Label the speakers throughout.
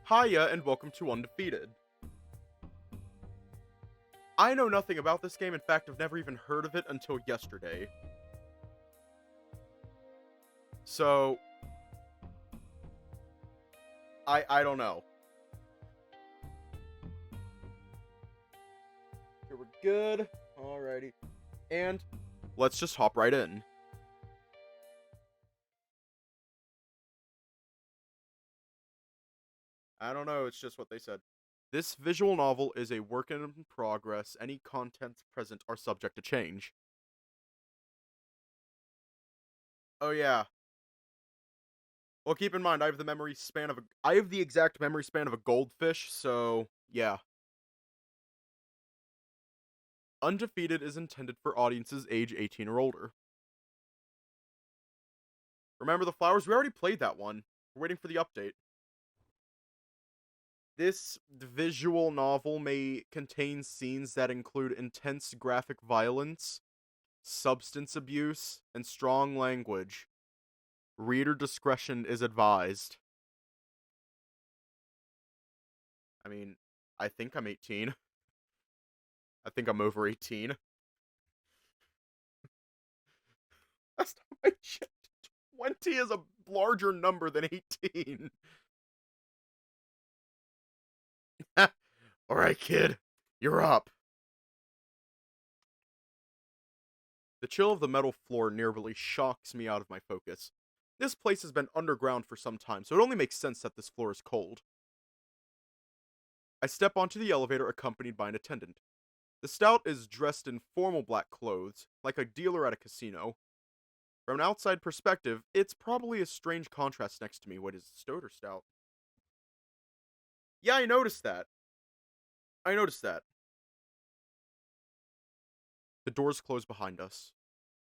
Speaker 1: Hiya and welcome to Undefeated. I know nothing about this game, in fact I've never even heard of it until yesterday. So, I don't know. Here we're good, alrighty. And, let's just hop right in. I don't know, it's just what they said. This visual novel is a work in progress. Any contents present are subject to change. Oh yeah. Well, keep in mind, I have the exact memory span of a goldfish, so yeah. Undefeated is intended for audiences age 18 or older. Remember the flowers? We already played that one. We're waiting for the update. This visual novel may contain scenes that include intense graphic violence, substance abuse, and strong language. Reader discretion is advised. I mean, I think I'm 18. I think I'm over 18. Last time I checked, 20 is a larger number than 18. Alright, kid. You're up. The chill of the metal floor nearly shocks me out of my focus. This place has been underground for some time, so it only makes sense that this floor is cold. I step onto the elevator accompanied by an attendant. The stout is dressed in formal black clothes, like a dealer at a casino. From an outside perspective, it's probably a strange contrast next to me. What is it, Stoat or Stout? Yeah, I noticed that. The doors close behind us.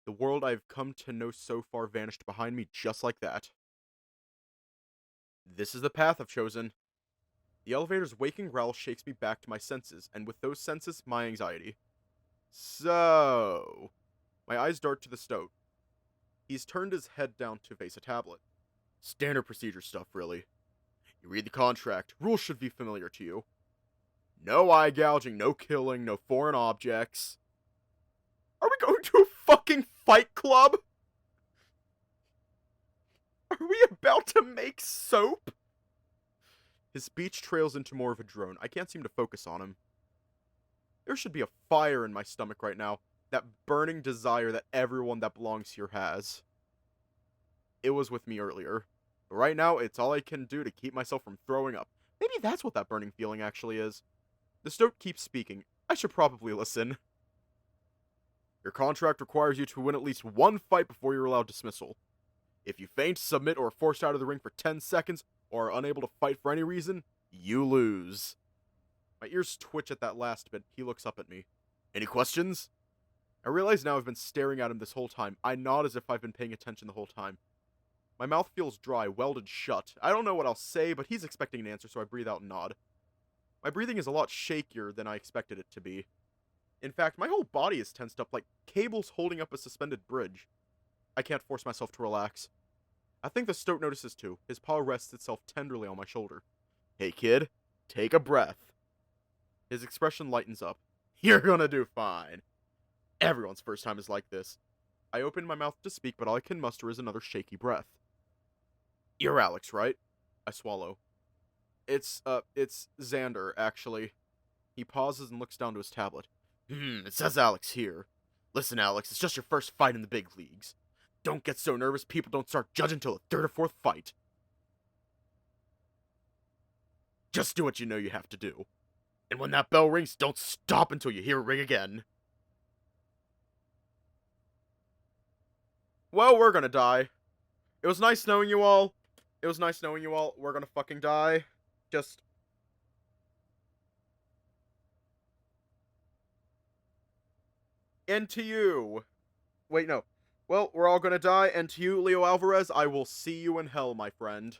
Speaker 1: The world I've come to know so far vanished behind me just like that. This is the path I've chosen. The elevator's waking growl shakes me back to my senses, and with those senses, my anxiety. So... My eyes dart to the Stoat. He's turned his head down to face a tablet. Standard procedure stuff, really. You read the contract. Rules should be familiar to you. No eye gouging, no killing, no foreign objects. Are we going to a fucking fight club? Are we about to make soap? His speech trails into more of a drone. I can't seem to focus on him. There should be a fire in my stomach right now. That burning desire that everyone that belongs here has. It was with me earlier. But right now, it's all I can do to keep myself from throwing up. Maybe that's what that burning feeling actually is. The Stoat keeps speaking. I should probably listen. Your contract requires you to win at least one fight before you're allowed dismissal. If you faint, submit, or are forced out of the ring for 10 seconds, or are unable to fight for any reason, you lose. My ears twitch at that last bit. He looks up at me. Any questions? I realize now I've been staring at him this whole time. I nod as if I've been paying attention the whole time. My mouth feels dry, welded shut. I don't know what I'll say, but he's expecting an answer, so I breathe out and nod. My breathing is a lot shakier than I expected it to be. In fact, my whole body is tensed up like cables holding up a suspended bridge. I can't force myself to relax. I think the Stoat notices too. His paw rests itself tenderly on my shoulder. Hey kid, take a breath. His expression lightens up. You're gonna do fine. Everyone's first time is like this. I open my mouth to speak, but all I can muster is another shaky breath. You're Alex, right? I swallow. It's Xander, actually. He pauses and looks down to his tablet. It says Alex here. Listen, Alex, it's just your first fight in the big leagues. Don't get so nervous, people don't start judging till the third or fourth fight. Just do what you know you have to do. And when that bell rings, don't stop until you hear it ring again. Well, we're gonna die. It was nice knowing you all. We're gonna fucking die. Just... And to you. Wait, no. Well, we're all gonna die, and to you, Leo Alvarez, I will see you in hell, my friend.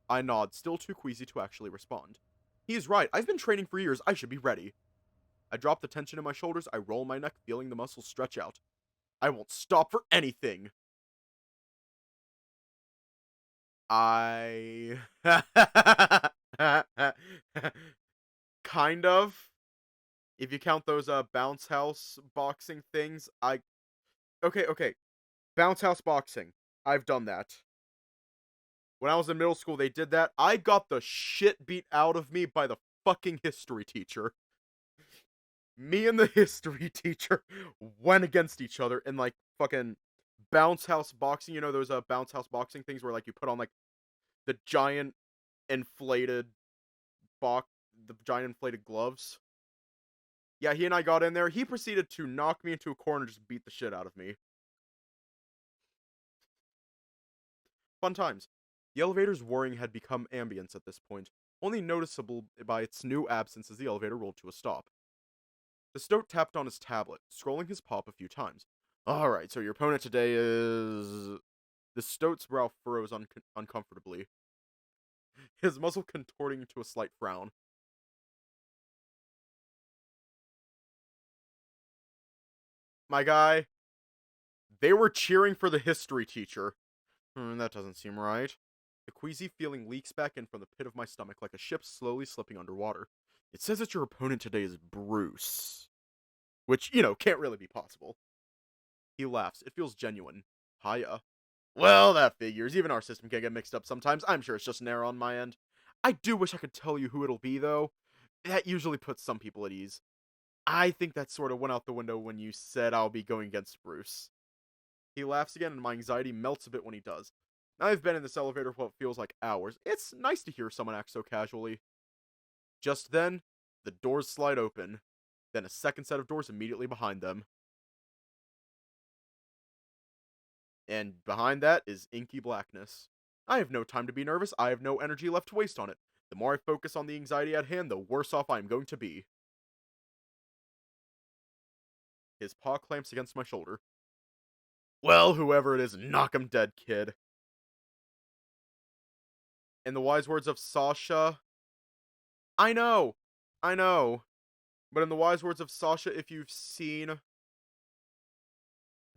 Speaker 1: I nod, still too queasy to actually respond. He is right. I've been training for years. I should be ready. I drop the tension in my shoulders. I roll my neck, feeling the muscles stretch out. I won't stop for anything. I kind of. If you count those bounce house boxing things, okay. Bounce house boxing. I've done that. When I was in middle school, they did that. I got the shit beat out of me by the fucking history teacher. Me and the history teacher went against each other in like fucking bounce house boxing. You know those bounce house boxing things where like you put on like the giant inflated box, the giant inflated gloves. Yeah, he and I got in there. He proceeded to knock me into a corner and just beat the shit out of me. Fun times. The elevator's whirring had become ambience at this point, only noticeable by its new absence as the elevator rolled to a stop. The stoat tapped on his tablet, scrolling his pop a few times. Alright, so your opponent today is... The stoat's brow furrows uncomfortably, his muzzle contorting into a slight frown. My guy, they were cheering for the history teacher. That doesn't seem right. The queasy feeling leaks back in from the pit of my stomach like a ship slowly slipping underwater. It says that your opponent today is Bruce. Which, can't really be possible. He laughs. It feels genuine. Hiya. Well, that figures. Even our system can get mixed up sometimes. I'm sure it's just an error on my end. I do wish I could tell you who it'll be, though. That usually puts some people at ease. I think that sort of went out the window when you said I'll be going against Bruce. He laughs again, and my anxiety melts a bit when he does. I've been in this elevator for what feels like hours. It's nice to hear someone act so casually. Just then, the doors slide open. Then a second set of doors immediately behind them. And behind that is inky blackness. I have no time to be nervous. I have no energy left to waste on it. The more I focus on the anxiety at hand, the worse off I am going to be. His paw clamps against my shoulder. Well, whoever it is, knock him dead, kid. In the wise words of Sasha... I know! But in the wise words of Sasha, if you've seen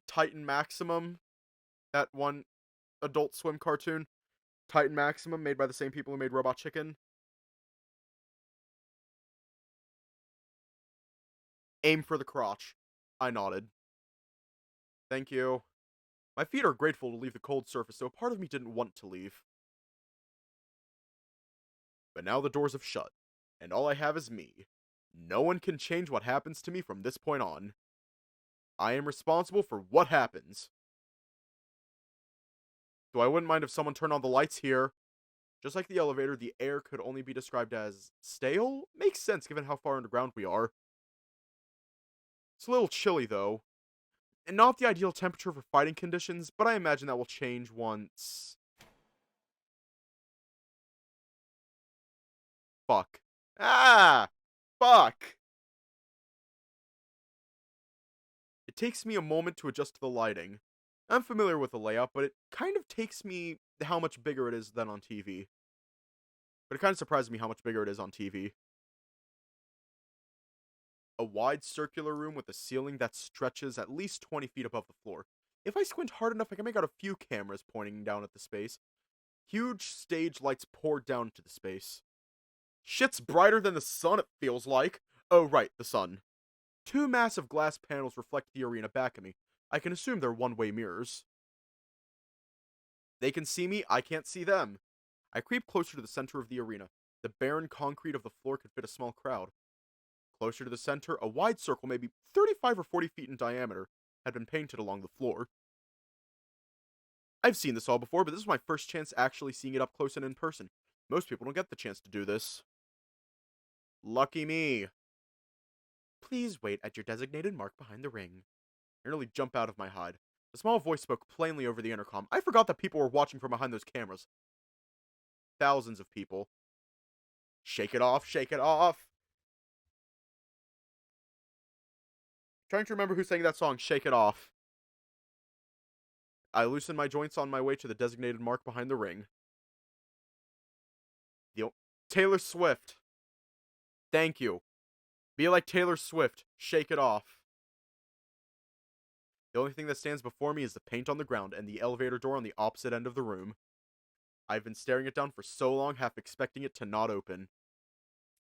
Speaker 1: Titan Maximum, that one Adult Swim cartoon, Titan Maximum, made by the same people who made Robot Chicken. Aim for the crotch. I nodded. Thank you. My feet are grateful to leave the cold surface, so a part of me didn't want to leave. But now the doors have shut, and all I have is me. No one can change what happens to me from this point on. I am responsible for what happens. Though I wouldn't mind if someone turned on the lights here. Just like the elevator, the air could only be described as stale? Makes sense given how far underground we are. It's a little chilly, though. And not the ideal temperature for fighting conditions, but I imagine that will change once... Fuck. Ah! Fuck! It takes me a moment to adjust to the lighting. I'm familiar with the layout, but it kind of takes me how much bigger it is than on TV. But it kind of surprises me how much bigger it is on TV. A wide circular room with a ceiling that stretches at least 20 feet above the floor. If I squint hard enough, I can make out a few cameras pointing down at the space. Huge stage lights pour down into the space. Shit's brighter than the sun, it feels like. Oh, right, the sun. Two massive glass panels reflect the arena back at me. I can assume they're one-way mirrors. They can see me, I can't see them. I creep closer to the center of the arena. The barren concrete of the floor could fit a small crowd. Closer to the center, a wide circle, maybe 35 or 40 feet in diameter, had been painted along the floor. I've seen this all before, but this is my first chance actually seeing it up close and in person. Most people don't get the chance to do this. Lucky me. Please wait at your designated mark behind the ring. I nearly jump out of my hide. A small voice spoke plainly over the intercom. I forgot that people were watching from behind those cameras. Thousands of people. Shake it off, shake it off. Trying to remember who sang that song, Shake It Off. I loosen my joints on my way to the designated mark behind the ring. Taylor Swift. Thank you. Be like Taylor Swift. Shake it off. The only thing that stands before me is the paint on the ground and the elevator door on the opposite end of the room. I've been staring it down for so long, half expecting it to not open.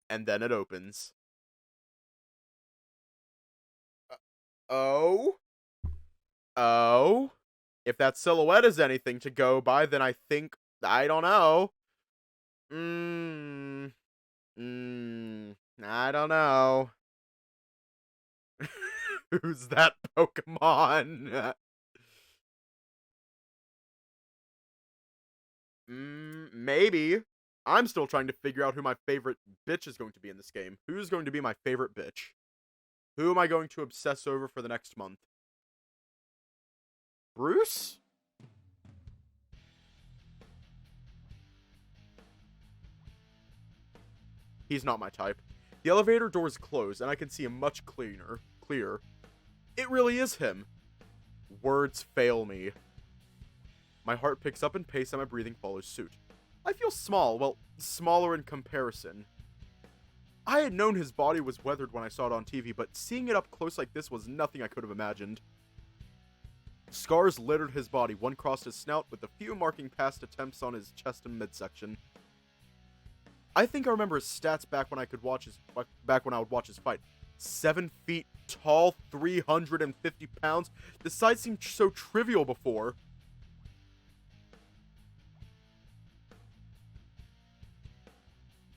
Speaker 1: And then it opens. Oh? Oh? If that silhouette is anything to go by, then I think... I don't know. I don't know. Who's that Pokemon? Maybe. I'm still trying to figure out who my favorite bitch is going to be in this game. Who's going to be my favorite bitch? Who am I going to obsess over for the next month? Bruce? He's not my type. The elevator doors close, and I can see him much clearer. It really is him. Words fail me. My heart picks up in pace and my breathing follows suit. I feel small, well, smaller in comparison. I had known his body was weathered when I saw it on TV, but seeing it up close like this was nothing I could have imagined. Scars littered his body, one crossed his snout, with a few marking past attempts on his chest and midsection. I think I remember his stats back when I would watch his fight. 7 feet tall, 350 pounds. The size seemed so trivial before.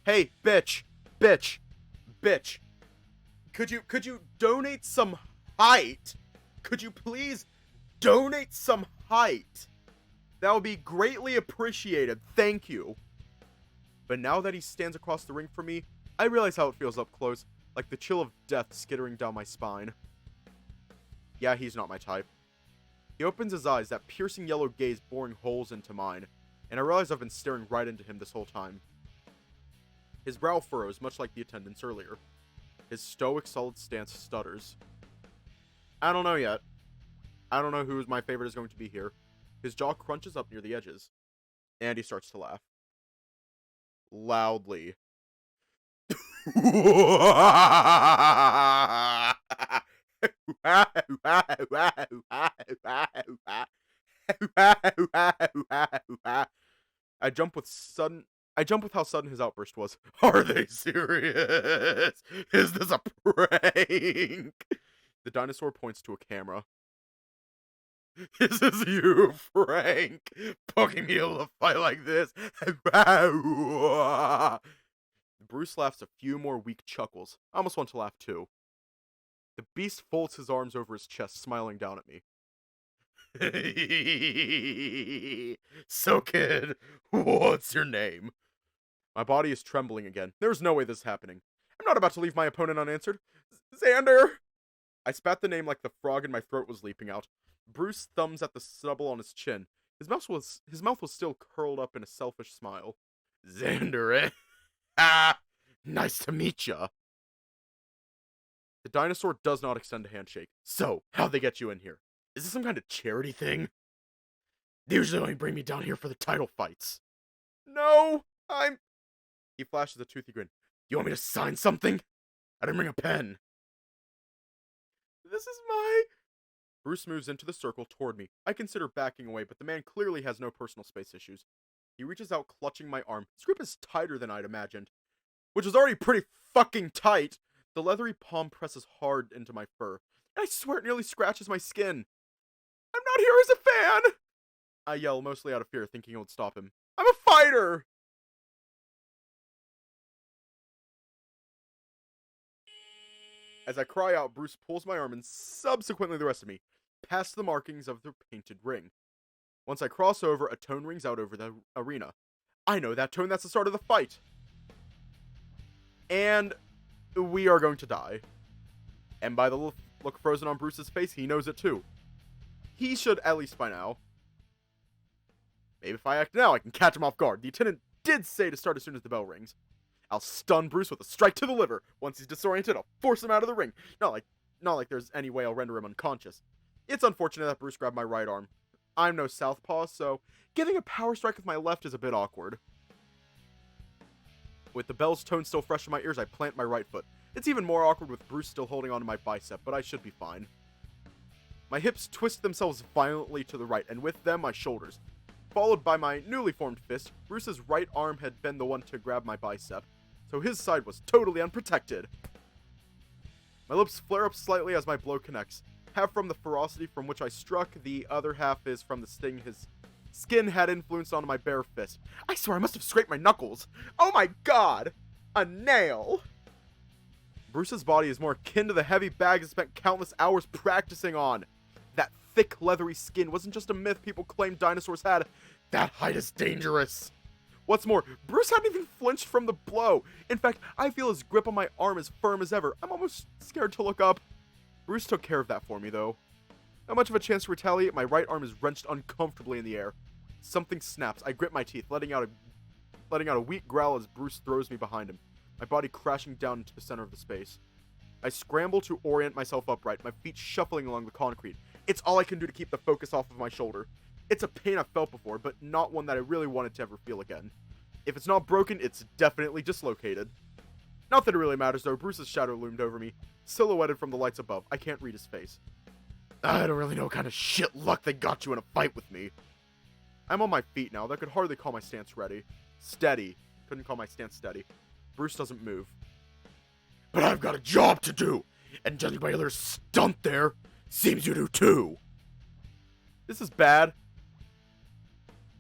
Speaker 1: Hey, bitch. Could you donate some height? Could you please donate some height? That would be greatly appreciated. Thank you. But now that he stands across the ring from me, I realize how it feels up close, like the chill of death skittering down my spine. Yeah, he's not my type. He opens his eyes, that piercing yellow gaze boring holes into mine, and I realize I've been staring right into him this whole time. His brow furrows, much like the attendant's earlier. His stoic, solid stance stutters. I don't know yet. I don't know who my favorite is going to be here. His jaw crunches up near the edges, and he starts to laugh. Loudly. I jump with how sudden his outburst was. Are they serious? Is this a prank? The dinosaur points to a camera. This is you, Frank, poking me able to fight like this. Bruce laughs a few more weak chuckles. I almost want to laugh too. The beast folds his arms over his chest, smiling down at me. So, kid, what's your name? My body is trembling again. There's no way this is happening. I'm not about to leave my opponent unanswered. Xander! I spat the name like the frog and my throat was leaping out. Bruce thumbs at the stubble on his chin. His mouth was still curled up in a selfish smile. Xander, eh? Ah! Nice to meet ya. The dinosaur does not extend a handshake. So, how'd they get you in here? Is this some kind of charity thing? They usually only bring me down here for the title fights. No, He flashes a toothy grin. You want me to sign something? I didn't bring a pen. This is my... Bruce moves into the circle toward me. I consider backing away, but the man clearly has no personal space issues. He reaches out, clutching my arm. His grip is tighter than I'd imagined, which was already pretty fucking tight. The leathery palm presses hard into my fur, and I swear it nearly scratches my skin. I'm not here as a fan! I yell, mostly out of fear, thinking it would stop him. I'm a fighter! As I cry out, Bruce pulls my arm and subsequently the rest of me, past the markings of the painted ring. Once I cross over, a tone rings out over the arena. I know that tone, that's the start of the fight. And we are going to die. And by the look frozen on Bruce's face, he knows it too. He should at least by now. Maybe if I act now, I can catch him off guard. The attendant did say to start as soon as the bell rings. I'll stun Bruce with a strike to the liver. Once he's disoriented, I'll force him out of the ring. Not like there's any way I'll render him unconscious. It's unfortunate that Bruce grabbed my right arm. I'm no southpaw, so giving a power strike with my left is a bit awkward. With the bell's tone still fresh in my ears, I plant my right foot. It's even more awkward with Bruce still holding onto my bicep, but I should be fine. My hips twist themselves violently to the right, and with them, my shoulders. Followed by my newly formed fist, Bruce's right arm had been the one to grab my bicep, so his side was totally unprotected. My lips flare up slightly as my blow connects, half from the ferocity from which I struck, the other half is from the sting his skin had influenced onto my bare fist. I swear I must have scraped my knuckles. Oh my god! A nail! Bruce's body is more akin to the heavy bag I spent countless hours practicing on. That thick, leathery skin wasn't just a myth people claimed dinosaurs had. That height is dangerous. What's more, Bruce hadn't even flinched from the blow. In fact, I feel his grip on my arm as firm as ever. I'm almost scared to look up. Bruce took care of that for me, though. Not much of a chance to retaliate. My right arm is wrenched uncomfortably in the air. Something snaps. I grip my teeth, letting out a weak growl as Bruce throws me behind him, my body crashing down into the center of the space. I scramble to orient myself upright, my feet shuffling along the concrete. It's all I can do to keep the focus off of my shoulder. It's a pain I've felt before, but not one that I really wanted to ever feel again. If it's not broken, it's definitely dislocated. Not that it really matters though. Bruce's shadow loomed over me, silhouetted from the lights above. I can't read his face. I don't really know what kind of shit luck they got you in a fight with me. I'm on my feet now. That could hardly call my stance ready. Steady. Couldn't call my stance steady. Bruce doesn't move. But I've got a job to do, and judging by your stunt there, seems you do too. This is bad.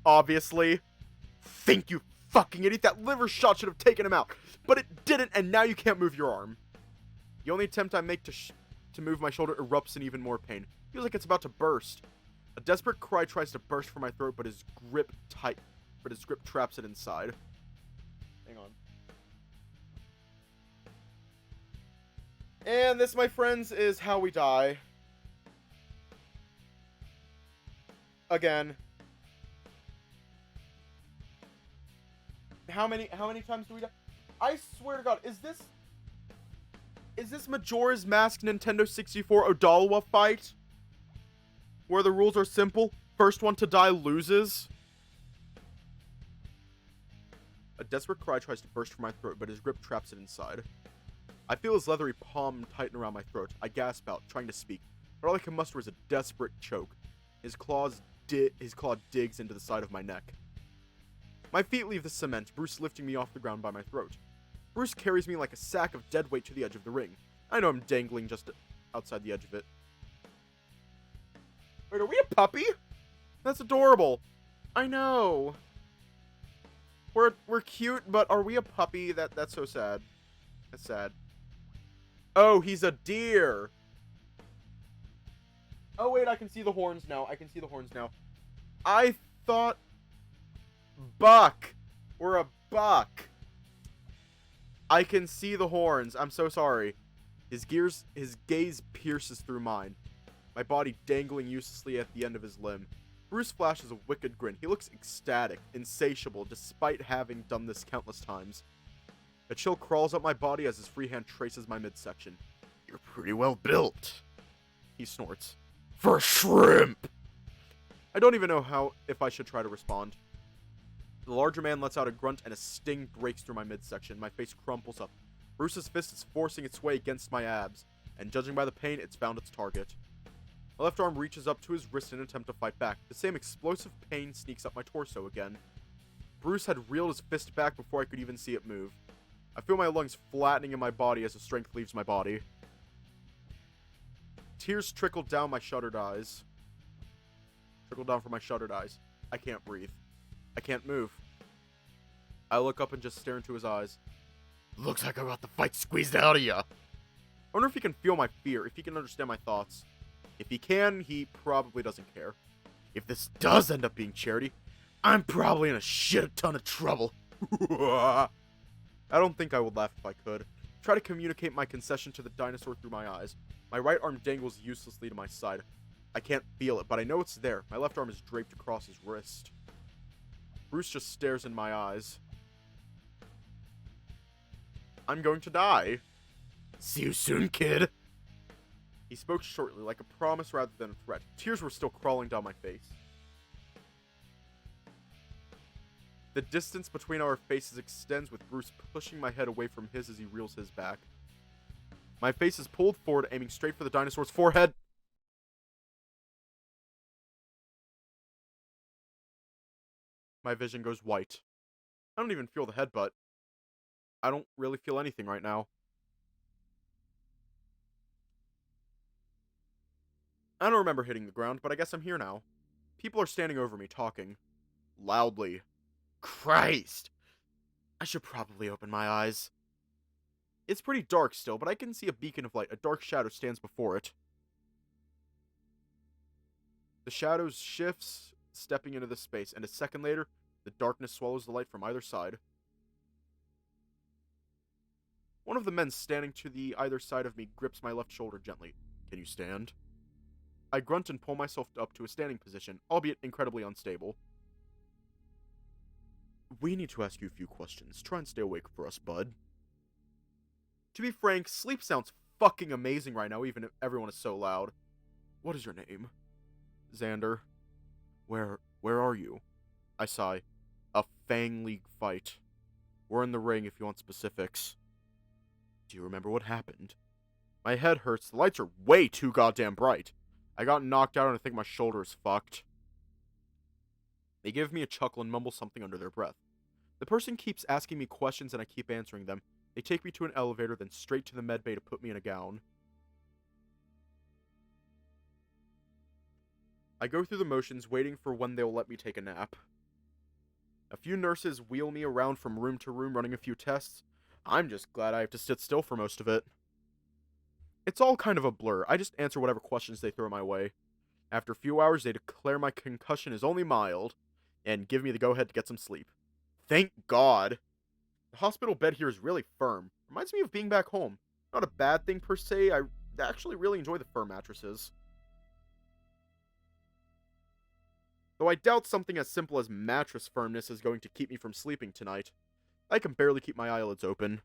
Speaker 1: Obviously. Think you fucking idiot. That liver shot should have taken him out. But it didn't, and now you can't move your arm. The only attempt I make to move my shoulder erupts in even more pain. Feels like it's about to burst. A desperate cry tries to burst from my throat, but his grip traps it inside. Hang on. And this, my friends, is how we die. Again. How many times do we die? I swear to God, is this Majora's Mask Nintendo 64 Odalwa fight? Where the rules are simple. First one to die loses. A desperate cry tries to burst from my throat, but his grip traps it inside. I feel his leathery palm tighten around my throat. I gasp out, trying to speak, but all I can muster is a desperate choke. His claw digs into the side of my neck. My feet leave the cement, Bruce lifting me off the ground by my throat. Bruce carries me like a sack of dead weight to the edge of the ring. I know I'm dangling just outside the edge of it. Wait, are we a puppy? That's adorable. I know. We're cute, but are we a puppy? That's so sad. That's sad. Oh, he's a deer. Oh, wait, I can see the horns now. I thought... Buck. We're a buck. I can see the horns. I'm so sorry. His gaze pierces through mine, my body dangling uselessly at the end of his limb. Bruce flashes a wicked grin. He looks ecstatic, insatiable, despite having done this countless times. A chill crawls up my body as his free hand traces my midsection. You're pretty well built, he snorts. For a shrimp! I don't even know if I should try to respond. The larger man lets out a grunt and a sting breaks through my midsection. My face crumples up. Bruce's fist is forcing its way against my abs, and judging by the pain, it's found its target. My left arm reaches up to his wrist in an attempt to fight back. The same explosive pain sneaks up my torso again. Bruce had reeled his fist back before I could even see it move. I feel my lungs flattening in my body as the strength leaves my body. Tears trickle down my shuttered eyes. I can't breathe. I can't move. I look up and just stare into his eyes. Looks like I got the fight squeezed out of ya. I wonder if he can feel my fear, if he can understand my thoughts. If he can, he probably doesn't care. If this does end up being charity, I'm probably in a shit ton of trouble. I don't think I would laugh if I could. Try to communicate my concession to the dinosaur through my eyes. My right arm dangles uselessly to my side. I can't feel it, but I know it's there. My left arm is draped across his wrist. Bruce just stares in my eyes. I'm going to die. See you soon, kid. He spoke shortly, like a promise rather than a threat. Tears were still crawling down my face. The distance between our faces extends, with Bruce pushing my head away from his as he reels his back. My face is pulled forward, aiming straight for the dinosaur's forehead. My vision goes white. I don't even feel the headbutt. I don't really feel anything right now. I don't remember hitting the ground, but I guess I'm here now. People are standing over me, talking. Loudly. Christ! I should probably open my eyes. It's pretty dark still, but I can see a beacon of light. A dark shadow stands before it. The shadow shifts, stepping into the space, and a second later, the darkness swallows the light from either side. One of the men standing to the either side of me grips my left shoulder gently. Can you stand? I grunt and pull myself up to a standing position, albeit incredibly unstable. We need to ask you a few questions. Try and stay awake for us, bud. To be frank, sleep sounds fucking amazing right now, even if everyone is so loud. What is your name? Xander. Where are you? I sigh. A Fang League fight. We're in the ring if you want specifics. Do you remember what happened? My head hurts. The lights are way too goddamn bright. I got knocked out and I think my shoulder is fucked. They give me a chuckle and mumble something under their breath. The person keeps asking me questions and I keep answering them. They take me to an elevator, then straight to the medbay to put me in a gown. I go through the motions, waiting for when they'll let me take a nap. A few nurses wheel me around from room to room, running a few tests. I'm just glad I have to sit still for most of it. It's all kind of a blur. I just answer whatever questions they throw my way. After a few hours, they declare my concussion is only mild, and give me the go-ahead to get some sleep. Thank God. The hospital bed here is really firm. Reminds me of being back home. Not a bad thing per se. I actually really enjoy the firm mattresses. Though I doubt something as simple as mattress firmness is going to keep me from sleeping tonight. I can barely keep my eyelids open.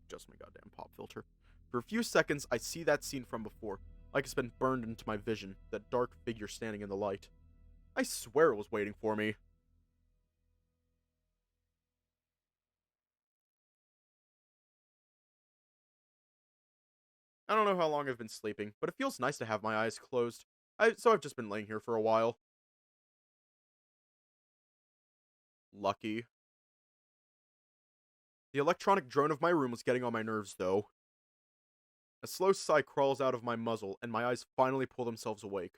Speaker 1: Just my goddamn pop filter. For a few seconds, I see that scene from before, like it's been burned into my vision, that dark figure standing in the light. I swear it was waiting for me. I don't know how long I've been sleeping, but it feels nice to have my eyes closed. So I've just been laying here for a while. Lucky. The electronic drone of my room was getting on my nerves, though. A slow sigh crawls out of my muzzle, and my eyes finally pull themselves awake.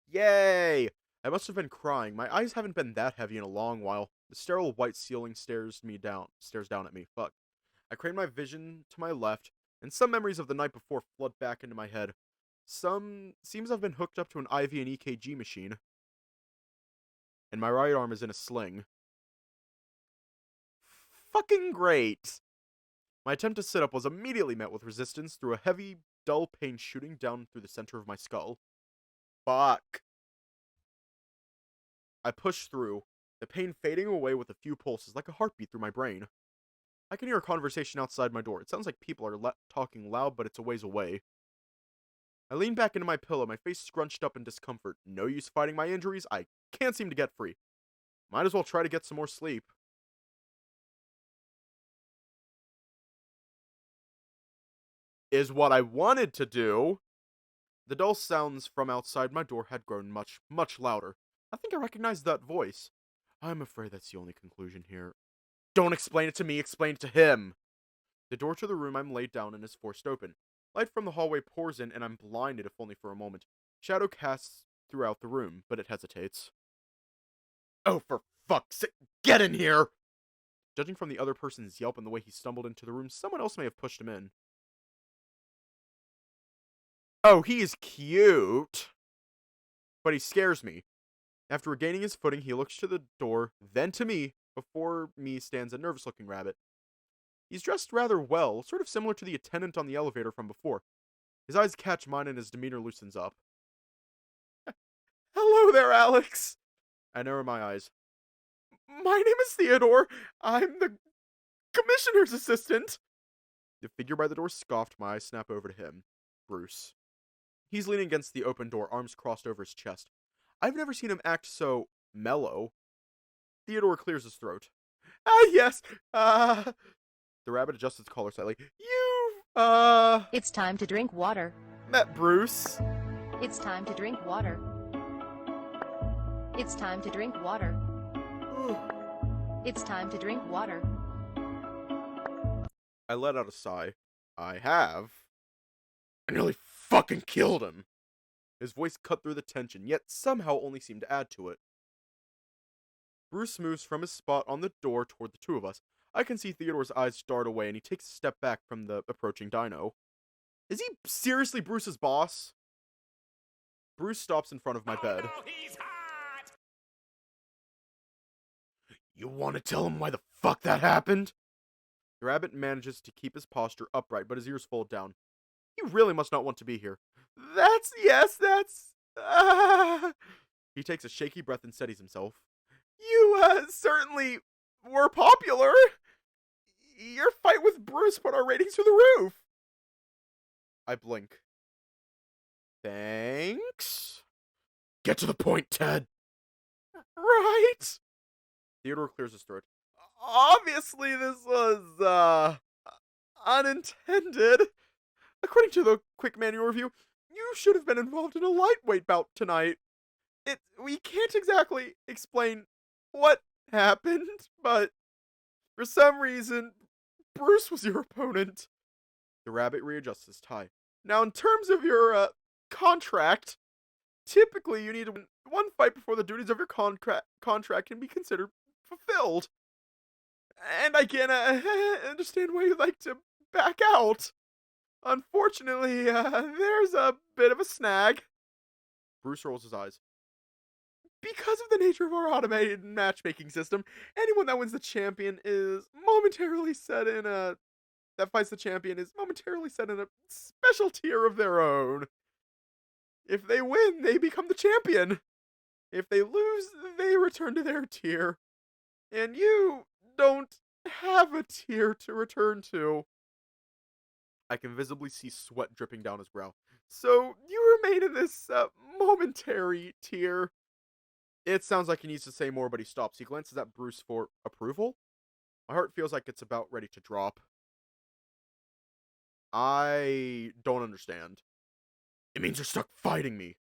Speaker 1: Yay! I must have been crying. My eyes haven't been that heavy in a long while. The sterile white ceiling stares down at me. Fuck. I crane my vision to my left, and some memories of the night before flood back into my head. Some seems I've been hooked up to an IV and EKG machine. And my right arm is in a sling. Fucking great! My attempt to sit up was immediately met with resistance through a heavy, dull pain shooting down through the center of my skull. Fuck. I push through, the pain fading away with a few pulses like a heartbeat through my brain. I can hear a conversation outside my door. It sounds like people are talking loud, but it's a ways away. I lean back into my pillow, my face scrunched up in discomfort. No use fighting my injuries. I can't seem to get free. Might as well try to get some more sleep. Is what I wanted to do. The dull sounds from outside my door had grown much, much louder. I think I recognized that voice. I'm afraid that's the only conclusion here. Don't explain it to me, explain it to him. The door to the room I'm laid down in is forced open. Light from the hallway pours in, and I'm blinded if only for a moment. Shadow casts throughout the room, but it hesitates. Oh, for fuck's sake, get in here! Judging from the other person's yelp and the way he stumbled into the room, someone else may have pushed him in. Oh, he's cute! But he scares me. After regaining his footing, he looks to the door, then to me. Before me stands a nervous-looking rabbit. He's dressed rather well, sort of similar to the attendant on the elevator from before. His eyes catch mine and his demeanor loosens up. Hello there, Alex! I narrow my eyes. My name is Theodore. I'm the commissioner's assistant. The figure by the door scoffed. My eyes snap over to him. Bruce. He's leaning against the open door, arms crossed over his chest. I've never seen him act so mellow. Theodore clears his throat. Yes, The rabbit adjusts its collar slightly. It's
Speaker 2: It's time to drink water.
Speaker 1: met Bruce.
Speaker 2: It's time to drink water. It's time to drink water. It's time to drink water.
Speaker 1: I let out a sigh. I have. I nearly fucking killed him. His voice cut through the tension, yet somehow only seemed to add to it. Bruce moves from his spot on the door toward the two of us. I can see Theodore's eyes dart away, and he takes a step back from the approaching dino. Is he seriously Bruce's boss? Bruce stops in front of my bed.
Speaker 3: No, he's hot!
Speaker 1: You want to tell him why the fuck that happened? The rabbit manages to keep his posture upright, but his ears fold down. He really must not want to be here. That's... He takes a shaky breath and steadies himself. You, certainly were popular. Your fight with Bruce put our ratings through the roof. I blink. Thanks? Get to the point, Ted. Right. Theodore clears his throat. Obviously, this was, unintended. According to the quick manual review, you should have been involved in a lightweight bout tonight. We can't exactly explain what happened, but for some reason, Bruce was your opponent. The rabbit readjusts his tie. Now, in terms of your, contract, typically you need to win one fight before the duties of your contract can be considered fulfilled. And I can, understand why you'd like to back out. Unfortunately, there's a bit of a snag. Bruce rolls his eyes. Because of the nature of our automated matchmaking system, anyone that wins the champion is momentarily set in a... that fights the champion is momentarily set in a special tier of their own. If they win, they become the champion. If they lose, they return to their tier. And you don't have a tier to return to. I can visibly see sweat dripping down his brow. So, you remain in this, momentary tier. It sounds like he needs to say more, but he stops. He glances at Bruce for approval. My heart feels like it's about ready to drop. I don't understand. It means you're stuck fighting me.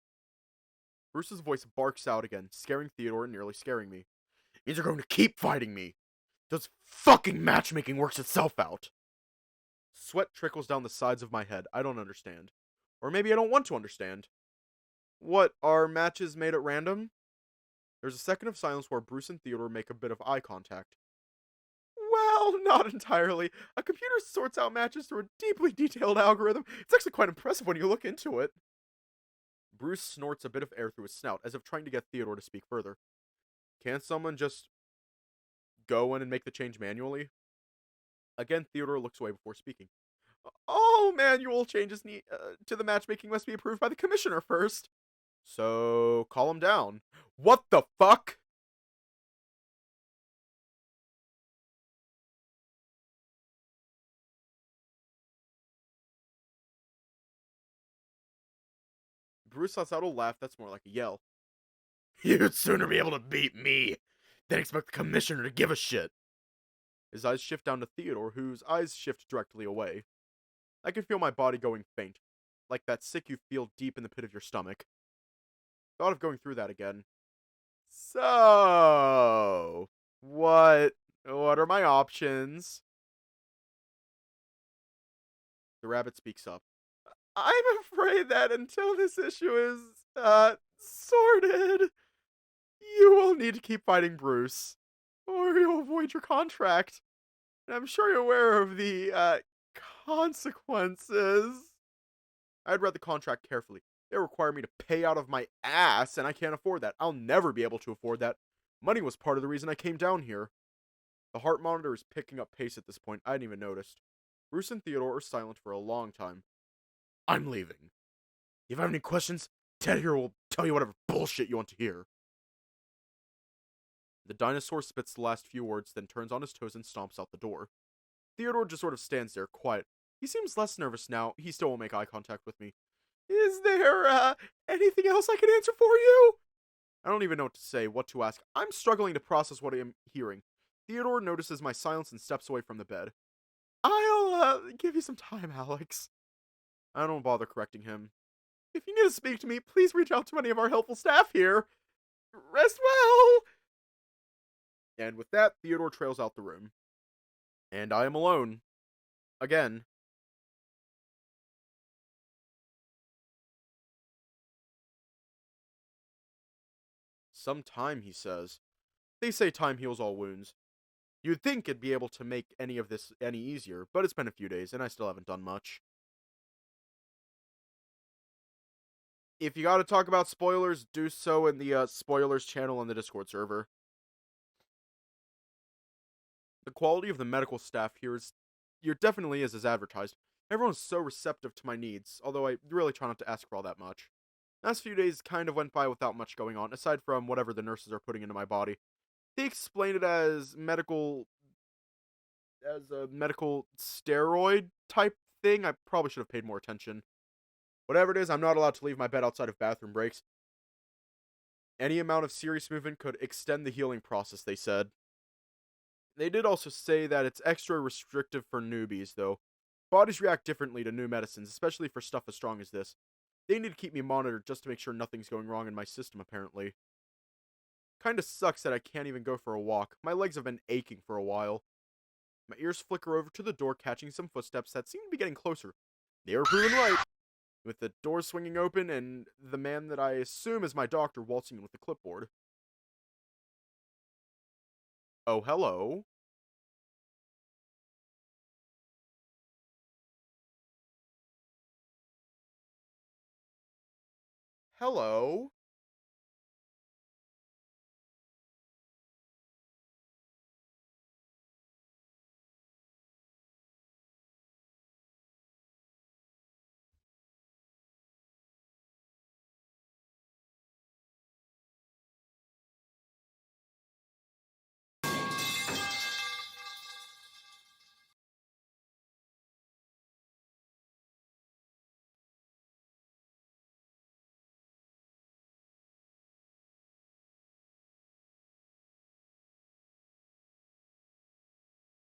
Speaker 1: Bruce's voice barks out again, scaring Theodore and nearly scaring me. It means you're going to keep fighting me. This fucking matchmaking works itself out. Sweat trickles down the sides of my head. I don't understand. Or maybe I don't want to understand. What, are matches made at random? There's a second of silence where Bruce and Theodore make a bit of eye contact. Well, not entirely. A computer sorts out matches through a deeply detailed algorithm. It's actually quite impressive when you look into it. Bruce snorts a bit of air through his snout, as if trying to get Theodore to speak further. Can't someone just go in and make the change manually? Again, Theodore looks away before speaking. All manual changes to the matchmaking must be approved by the commissioner first. So, call him down. What the fuck? Bruce lets out a laugh that's more like a yell. You'd sooner be able to beat me than expect the commissioner to give a shit. His eyes shift down to Theodore, whose eyes shift directly away. I can feel my body going faint, like that sick you feel deep in the pit of your stomach. Thought of going through that again. So, what are my options? The rabbit speaks up. I'm afraid that until this issue is, sorted, you will need to keep fighting Bruce, or you'll avoid your contract. And I'm sure you're aware of the, consequences. I'd read the contract carefully. They require me to pay out of my ass, and I can't afford that. I'll never be able to afford that. Money was part of the reason I came down here. The heart monitor is picking up pace at this point. I hadn't even noticed. Bruce and Theodore are silent for a long time. I'm leaving. If you have any questions, Ted here will tell you whatever bullshit you want to hear. The dinosaur spits the last few words, then turns on his toes and stomps out the door. Theodore just sort of stands there, quiet. He seems less nervous now. He still won't make eye contact with me. Is there, anything else I can answer for you? I don't even know what to say, what to ask. I'm struggling to process what I am hearing. Theodore notices my silence and steps away from the bed. I'll, give you some time, Alex. I don't bother correcting him. If you need to speak to me, please reach out to any of our helpful staff here. Rest well! And with that, Theodore trails out the room. And I am alone. Again. Some time, he says. They say time heals all wounds. You'd think it'd be able to make any of this any easier, but it's been a few days, and I still haven't done much. If you gotta talk about spoilers, do so in the spoilers channel on the Discord server. The quality of the medical staff here definitely is as advertised. Everyone's so receptive to my needs, although I really try not to ask for all that much. Last few days kind of went by without much going on, aside from whatever the nurses are putting into my body. They explain it as a medical steroid type thing. I probably should have paid more attention. Whatever it is, I'm not allowed to leave my bed outside of bathroom breaks. Any amount of serious movement could extend the healing process, they said. They did also say that it's extra restrictive for newbies, though. Bodies react differently to new medicines, especially for stuff as strong as this. They need to keep me monitored just to make sure nothing's going wrong in my system, apparently. Kinda sucks that I can't even go for a walk. My legs have been aching for a while. My ears flicker over to the door, catching some footsteps that seem to be getting closer. They were proven right. With the door swinging open and the man that I assume is my doctor waltzing in with the clipboard. Oh, hello. Hello.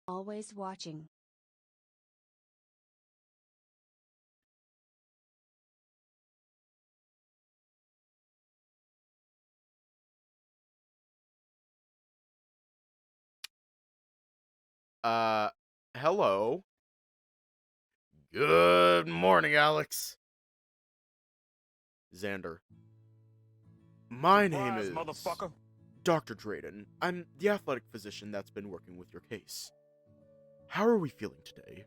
Speaker 3: Always watching.
Speaker 1: Hello. Good morning, Alex. Xander. My name is
Speaker 4: motherfucker.
Speaker 1: Dr. Drayden. I'm the athletic physician that's been working with your case. How are we feeling today?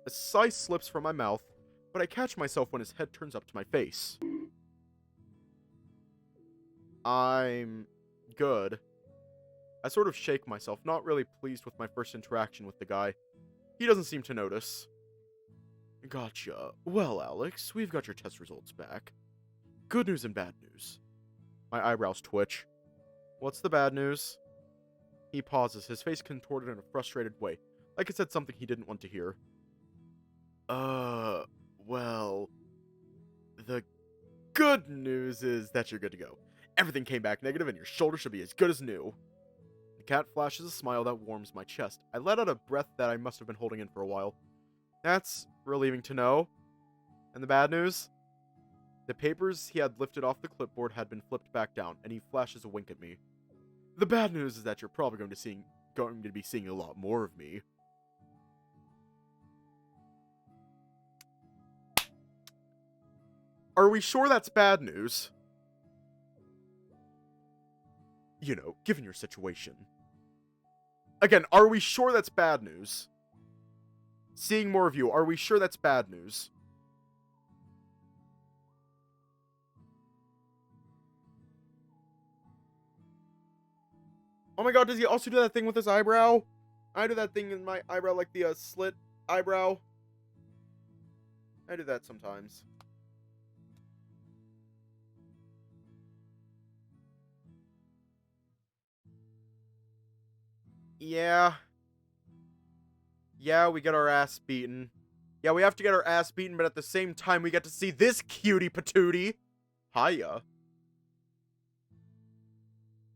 Speaker 1: A sigh slips from my mouth, but I catch myself when his head turns up to my face. I'm good. I sort of shake myself, not really pleased with my first interaction with the guy. He doesn't seem to notice. Gotcha. Well, Alex, we've got your test results back. Good news and bad news. My eyebrows twitch. What's the bad news? He pauses, his face contorted in a frustrated way, like it said something he didn't want to hear. Well, the good news is that you're good to go. Everything came back negative and your shoulder should be as good as new. The cat flashes a smile that warms my chest. I let out a breath that I must have been holding in for a while. That's relieving to know. And the bad news? The papers he had lifted off the clipboard had been flipped back down, and he flashes a wink at me. The bad news is that you're probably going to be seeing a lot more of me. Are we sure that's bad news? You know, given your situation. Again, are we sure that's bad news? Seeing more of you, are we sure that's bad news? Oh my god, does he also do that thing with his eyebrow? I do that thing in my eyebrow, like the slit eyebrow. I do that sometimes. Yeah. Yeah, we get our ass beaten. Yeah, we have to get our ass beaten, but at the same time, we get to see this cutie patootie. Hiya.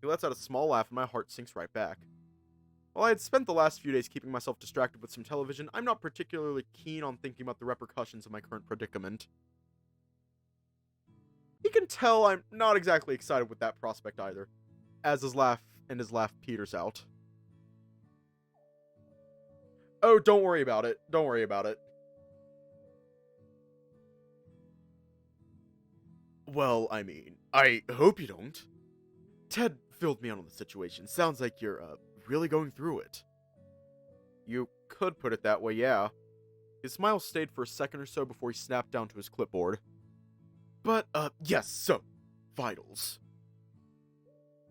Speaker 1: He lets out a small laugh, and my heart sinks right back. While I had spent the last few days keeping myself distracted with some television, I'm not particularly keen on thinking about the repercussions of my current predicament. He can tell I'm not exactly excited with that prospect either, as his laugh peters out. Oh, don't worry about it. Don't worry about it. Well, I mean, I hope you don't. Ted filled me in on the situation. Sounds like you're, really going through it. You could put it that way, yeah. His smile stayed for a second or so before he snapped down to his clipboard. But, yes, so, vitals.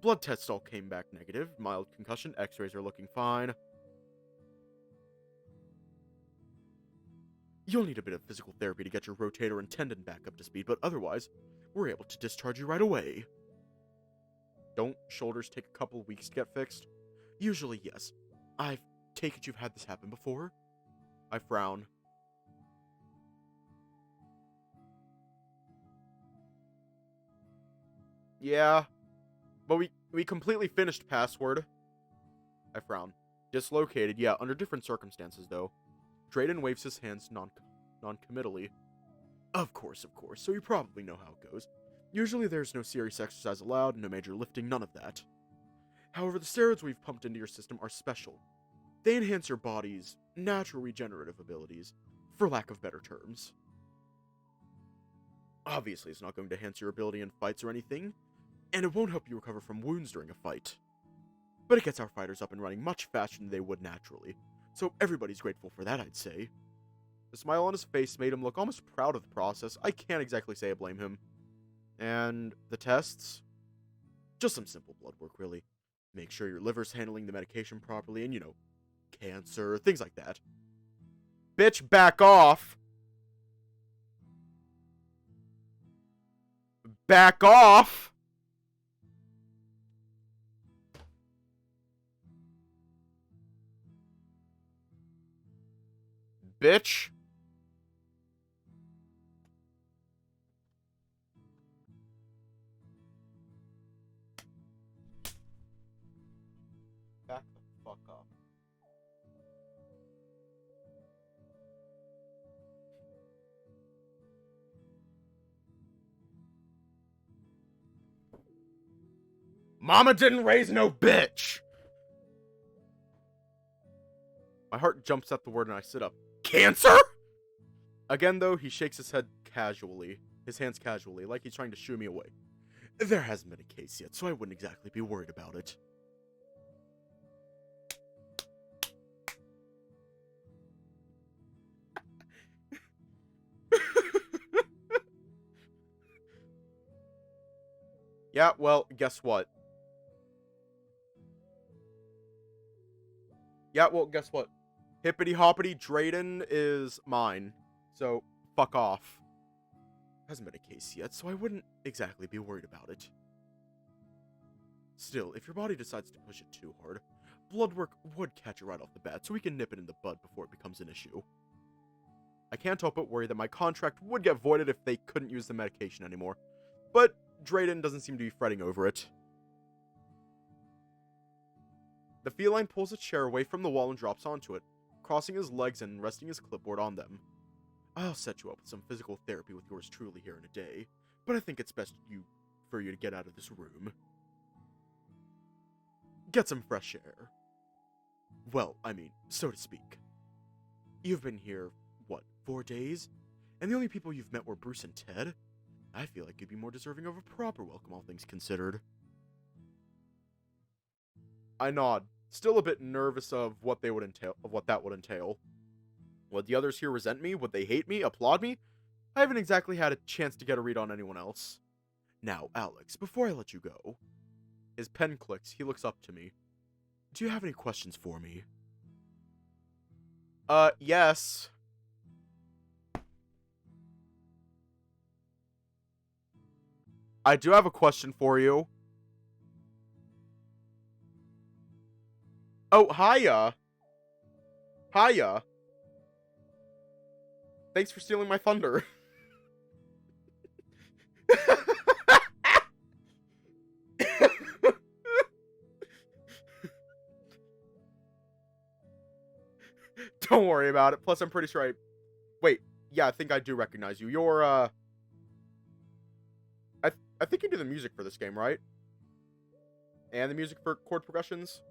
Speaker 1: Blood tests all came back negative. Mild concussion, x-rays are looking fine. You'll need a bit of physical therapy to get your rotator and tendon back up to speed, but otherwise, we're able to discharge you right away. Don't shoulders take a couple weeks to get fixed? Usually, yes. I take it you've had this happen before? I frown. Yeah, but we completely finished password. I frown. Dislocated, yeah, under different circumstances, though. Drayden waves his hands non-committally. Of course, so you probably know how it goes. Usually there's no serious exercise allowed, no major lifting, none of that. However, the steroids we've pumped into your system are special. They enhance your body's natural regenerative abilities, for lack of better terms. Obviously, it's not going to enhance your ability in fights or anything, and it won't help you recover from wounds during a fight. But it gets our fighters up and running much faster than they would naturally, so everybody's grateful for that, I'd say. The smile on his face made him look almost proud of the process. I can't exactly say I blame him. And the tests? Just some simple blood work, really. Make sure your liver's handling the medication properly, and, cancer, things like that. Bitch, back off! Back off! Bitch. Back the fuck up. Mama didn't raise no bitch! My heart jumps at the word and I sit up. Cancer? Again, though, he shakes his head casually. His hands casually, like he's trying to shoo me away. There hasn't been a case yet, so I wouldn't exactly be worried about it. Yeah, well, guess what? Hippity hoppity, Drayden is mine. So, fuck off. Hasn't been a case yet, so I wouldn't exactly be worried about it. Still, if your body decides to push it too hard, blood work would catch it right off the bat, so we can nip it in the bud before it becomes an issue. I can't help but worry that my contract would get voided if they couldn't use the medication anymore, but Drayden doesn't seem to be fretting over it. The feline pulls a chair away from the wall and drops onto it, crossing his legs and resting his clipboard on them. I'll set you up with some physical therapy with yours truly here in a day, but I think it's best for you to get out of this room. Get some fresh air. Well, I mean, so to speak. You've been here, 4 days? And the only people you've met were Bruce and Ted? I feel like you'd be more deserving of a proper welcome, all things considered. I nod, still a bit nervous of what that would entail. Would the others here resent me? Would they hate me? Applaud me? I haven't exactly had a chance to get a read on anyone else. Now, Alex, before I let you go... His pen clicks, he looks up to me. Do you have any questions for me? Yes. I do have a question for you. Oh, hiya. Hiya. Thanks for stealing my thunder. Don't worry about it. Plus, I'm pretty sure Wait, yeah, I think I do recognize you. You're, I think you do the music for this game, right? And the music for chord progressions?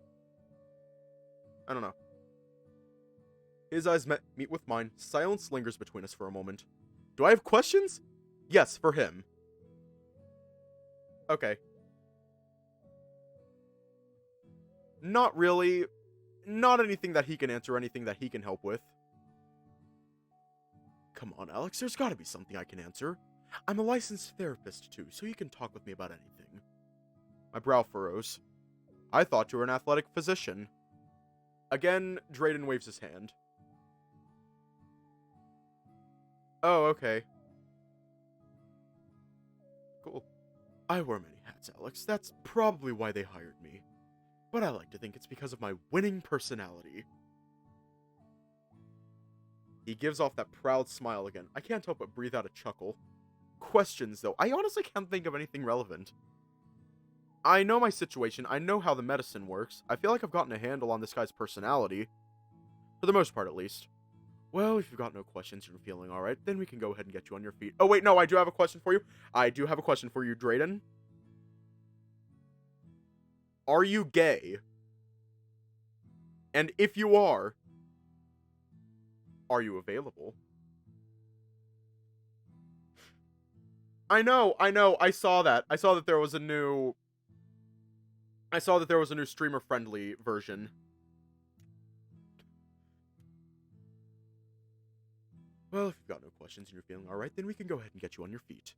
Speaker 1: I don't know. His eyes meet with mine. Silence lingers between us for a moment. Do I have questions? Yes, for him. Okay. Not really. Not anything that he can answer, anything that he can help with. Come on, Alex, there's gotta be something I can answer. I'm a licensed therapist, too, so you can talk with me about anything. My brow furrows. I thought you were an athletic physician. Again, Drayden waves his hand. Oh, okay. Cool. I wear many hats, Alex. That's probably why they hired me. But I like to think it's because of my winning personality. He gives off that proud smile again. I can't help but breathe out a chuckle. Questions, though. I honestly can't think of anything relevant. I know my situation. I know how the medicine works. I feel like I've gotten a handle on this guy's personality. For the most part, at least. Well, if you've got no questions and you're feeling alright, then we can go ahead and get you on your feet. Oh, wait, no, I do have a question for you. I do have a question for you, Drayden. Are you gay? And if you are you available? I know, I saw that. I saw that there was a new streamer-friendly version. Well, if you've got no questions and you're feeling alright, then we can go ahead and get you on your feet.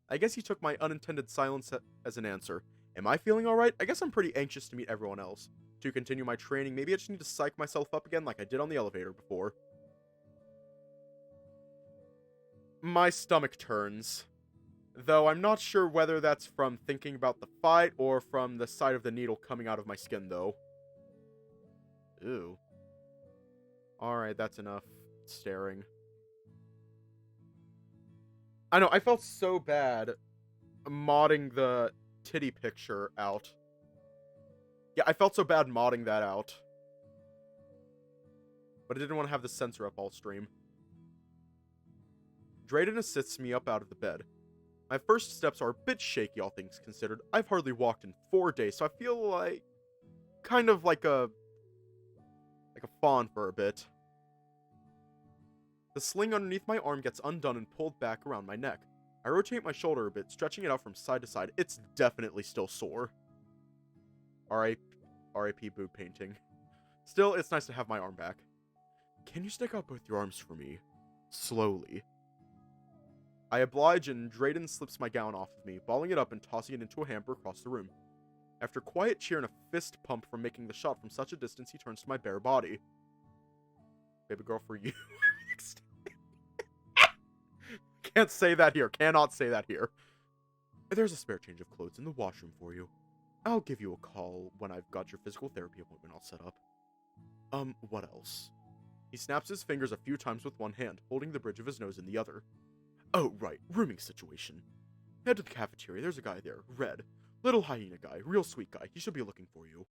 Speaker 1: I guess he took my unintended silence as an answer. Am I feeling alright? I guess I'm pretty anxious to meet everyone else. To continue my training, maybe I just need to psych myself up again like I did on the elevator before. My stomach turns. Though I'm not sure whether that's from thinking about the fight or from the sight of the needle coming out of my skin, though. Ew. Alright, that's enough staring. I know, I felt so bad modding the titty picture out. Yeah, I felt so bad modding that out. But I didn't want to have the censor up all stream. Drayden assists me up out of the bed. My first steps are a bit shaky, all things considered. I've hardly walked in 4 days, so I feel like... kind of like a fawn for a bit. The sling underneath my arm gets undone and pulled back around my neck. I rotate my shoulder a bit, stretching it out from side to side. It's definitely still sore. R.I.P. boob painting. Still, it's nice to have my arm back. Can you stick out both your arms for me? Slowly. I oblige and Drayden slips my gown off of me, balling it up and tossing it into a hamper across the room. After quiet cheer and a fist pump from making the shot from such a distance, he turns to my bare body. Baby girl, for you. Can't say that here. Cannot say that here. There's a spare change of clothes in the washroom for you. I'll give you a call when I've got your physical therapy appointment all set up. What else? He snaps his fingers a few times with one hand, holding the bridge of his nose in the other. Oh, right. Rooming situation. Head to the cafeteria. There's a guy there. Red. Little hyena guy. Real sweet guy. He should be looking for you.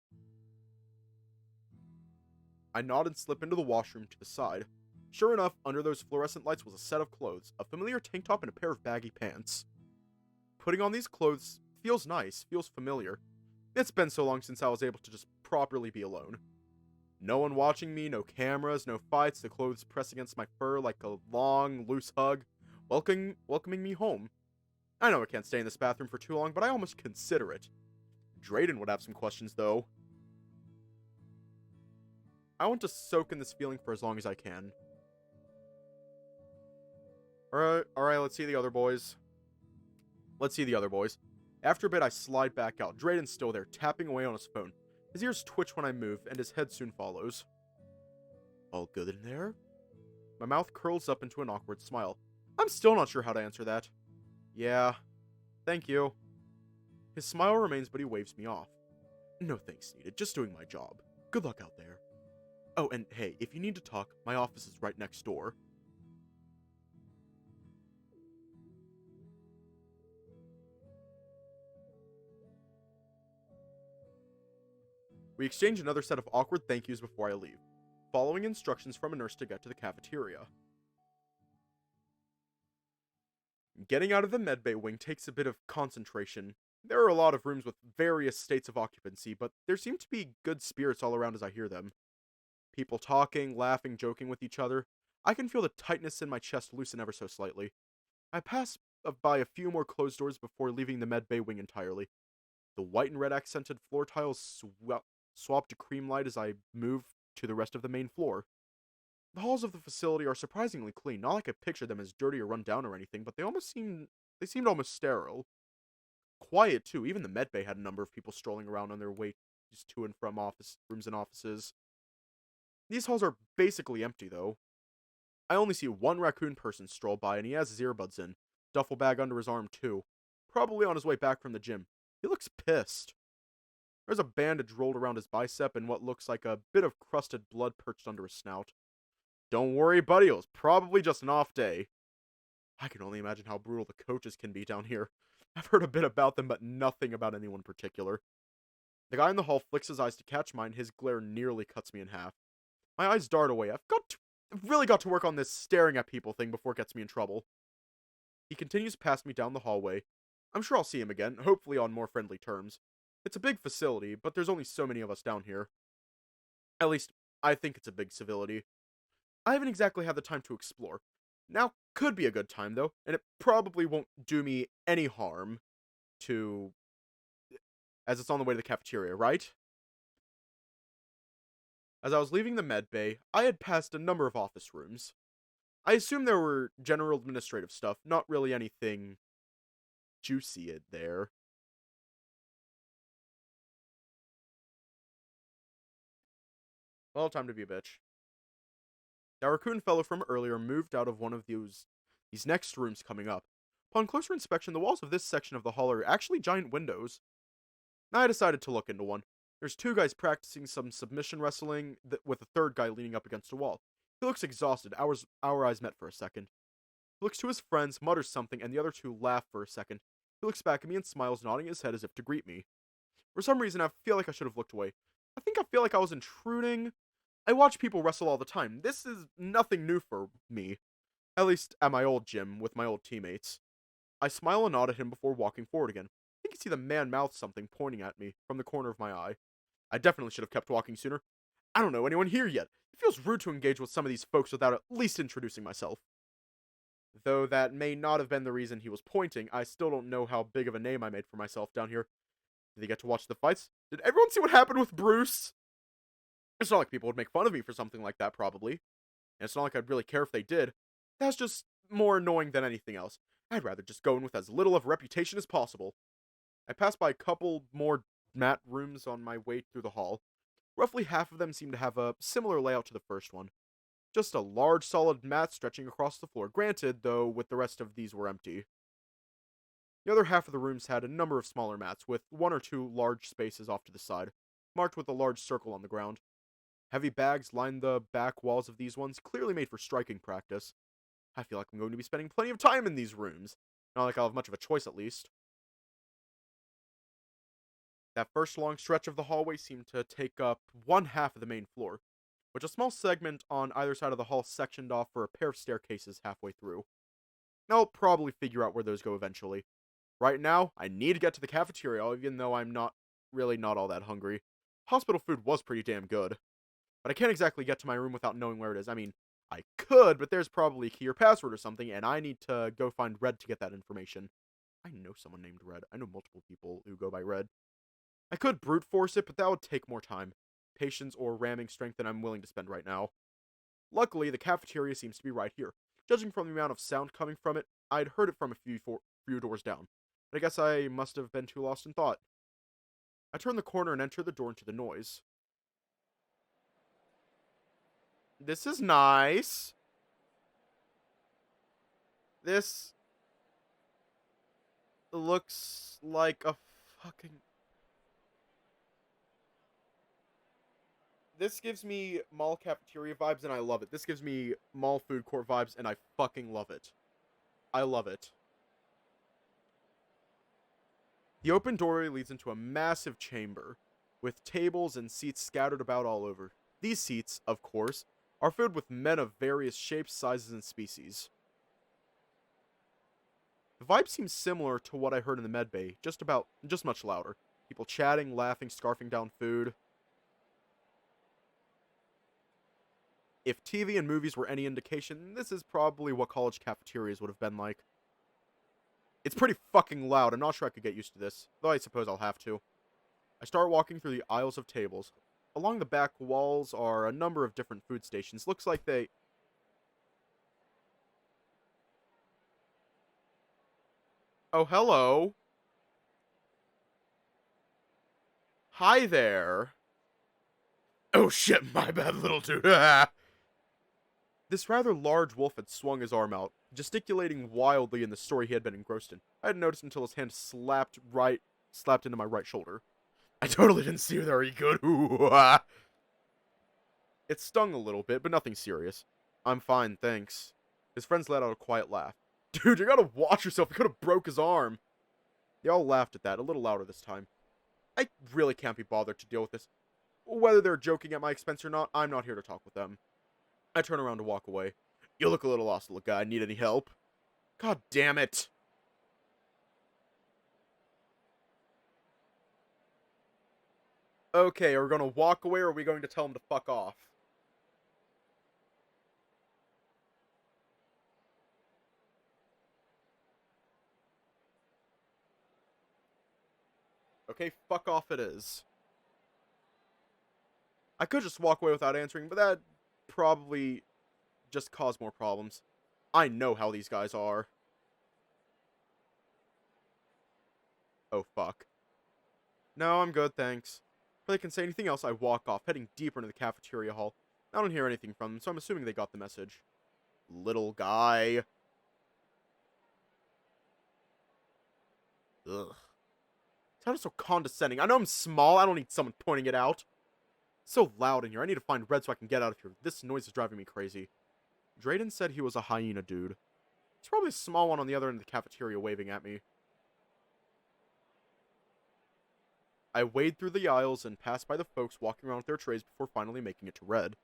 Speaker 1: I nod and slip into the washroom to the side. Sure enough, under those fluorescent lights was a set of clothes, a familiar tank top and a pair of baggy pants. Putting on these clothes feels nice, feels familiar. It's been so long since I was able to just properly be alone. No one watching me, no cameras, no fights, the clothes press against my fur like a long, loose hug, welcoming me home. I know I can't stay in this bathroom for too long, but I almost consider it. Drayden would have some questions, though. I want to soak in this feeling for as long as I can. Alright, let's see the other boys. After a bit, I slide back out. Drayden's still there, tapping away on his phone. His ears twitch when I move, and his head soon follows. All good in there? My mouth curls up into an awkward smile. I'm still not sure how to answer that. Yeah. Thank you. His smile remains, but he waves me off. No thanks needed, just doing my job. Good luck out there. Oh, and hey, if you need to talk, my office is right next door. We exchange another set of awkward thank yous before I leave. following instructions from a nurse to get to the cafeteria. Getting out of the medbay wing takes a bit of concentration. There are a lot of rooms with various states of occupancy, but there seem to be good spirits all around as I hear them. People talking, laughing, joking with each other. I can feel the tightness in my chest loosen ever so slightly. I pass by a few more closed doors before leaving the medbay wing entirely. The white and red accented floor tiles swap to cream light as I move to the rest of the main floor. The halls of the facility are surprisingly clean, not like I pictured them as dirty or run down or anything, but they seemed almost sterile. Quiet too, even the medbay had a number of people strolling around on their way just to and from office rooms and offices. These halls are basically empty though. I only see one raccoon person stroll by and he has his earbuds in, duffel bag under his arm too, probably on his way back from the gym. He looks pissed. There's a bandage rolled around his bicep and what looks like a bit of crusted blood perched under his snout. Don't worry, buddy, it was probably just an off day. I can only imagine how brutal the coaches can be down here. I've heard a bit about them, but nothing about anyone in particular. The guy in the hall flicks his eyes to catch mine, his glare nearly cuts me in half. My eyes dart away. I've really got to work on this staring at people thing before it gets me in trouble. He continues past me down the hallway. I'm sure I'll see him again, hopefully on more friendly terms. It's a big facility, but there's only so many of us down here. At least, I think it's a big facility. I haven't exactly had the time to explore. Now could be a good time, though, and it probably won't do me any harm as it's on the way to the cafeteria, right? As I was leaving the med bay, I had passed a number of office rooms. I assume there were general administrative stuff, not really anything juicy there. Well, time to be a bitch. The raccoon fellow from earlier moved out of one of these next rooms coming up. Upon closer inspection, the walls of this section of the hall are actually giant windows. I decided to look into one. There's two guys practicing some submission wrestling with a third guy leaning up against a wall. He looks exhausted. Our eyes met for a second. He looks to his friends, mutters something, and the other two laugh for a second. He looks back at me and smiles, nodding his head as if to greet me. For some reason, I feel like I should have looked away. I think I feel like I was intruding. I watch people wrestle all the time. This is nothing new for me. At least at my old gym with my old teammates. I smile and nod at him before walking forward again. I think you see the man mouth something pointing at me from the corner of my eye. I definitely should have kept walking sooner. I don't know anyone here yet. It feels rude to engage with some of these folks without at least introducing myself. Though that may not have been the reason he was pointing, I still don't know how big of a name I made for myself down here. Did they get to watch the fights? Did everyone see what happened with Bruce? It's not like people would make fun of me for something like that, probably. And it's not like I'd really care if they did. That's just more annoying than anything else. I'd rather just go in with as little of a reputation as possible. I passed by a couple more mat rooms on my way through the hall. Roughly half of them seem to have a similar layout to the first one. Just a large solid mat stretching across the floor, granted, though, with the rest of these were empty. The other half of the rooms had a number of smaller mats, with one or two large spaces off to the side, marked with a large circle on the ground. Heavy bags line the back walls of these ones, clearly made for striking practice. I feel like I'm going to be spending plenty of time in these rooms. Not like I'll have much of a choice, at least. That first long stretch of the hallway seemed to take up one half of the main floor, with a small segment on either side of the hall sectioned off for a pair of staircases halfway through. I'll probably figure out where those go eventually. Right now, I need to get to the cafeteria, even though I'm not all that hungry. Hospital food was pretty damn good. But I can't exactly get to my room without knowing where it is. I mean, I could, but there's probably a key or password or something, and I need to go find Red to get that information. I know someone named Red. I know multiple people who go by Red. I could brute force it, but that would take more time, patience, or ramming strength than I'm willing to spend right now. Luckily, the cafeteria seems to be right here. Judging from the amount of sound coming from it, I'd heard it from a few doors down. But I guess I must have been too lost in thought. I turn the corner and enter the door into the noise. This is nice. This looks like a fucking... This gives me mall cafeteria vibes, and I love it. This gives me mall food court vibes, and I fucking love it. I love it. The open doorway leads into a massive chamber, with tables and seats scattered about all over. These seats, of course, are filled with men of various shapes, sizes, and species. The vibe seems similar to what I heard in the medbay, just much louder. People chatting, laughing, scarfing down food. If TV and movies were any indication, this is probably what college cafeterias would have been like. It's pretty fucking loud. I'm not sure I could get used to this, though I suppose I'll have to. I start walking through the aisles of tables. Along the back walls are a number of different food stations. Looks like they... Oh, hello. Hi there. Oh shit, my bad, little dude. This rather large wolf had swung his arm out, gesticulating wildly in the story he had been engrossed in. I hadn't noticed until his hand slapped into my right shoulder. I totally didn't see you there, are you good? It stung a little bit, but nothing serious. I'm fine, thanks. His friends let out a quiet laugh. Dude, you gotta watch yourself, you could've broke his arm. They all laughed at that, a little louder this time. I really can't be bothered to deal with this. Whether they're joking at my expense or not, I'm not here to talk with them. I turn around to walk away. You look a little lost, little guy. Need any help? God damn it. Okay, are we gonna walk away or are we going to tell him to fuck off? Okay, fuck off it is. I could just walk away without answering, but that probably just cause more problems. I know how these guys are. Oh, fuck. No, I'm good, thanks. Before they can say anything else, I walk off, heading deeper into the cafeteria hall. I don't hear anything from them, so I'm assuming they got the message. Little guy. Ugh. Sounds so condescending. I know I'm small, I don't need someone pointing it out. It's so loud in here. I need to find Red so I can get out of here. This noise is driving me crazy. Drayden said he was a hyena dude. He's probably a small one on the other end of the cafeteria waving at me. I wade through the aisles and pass by the folks walking around with their trays before finally making it to Red.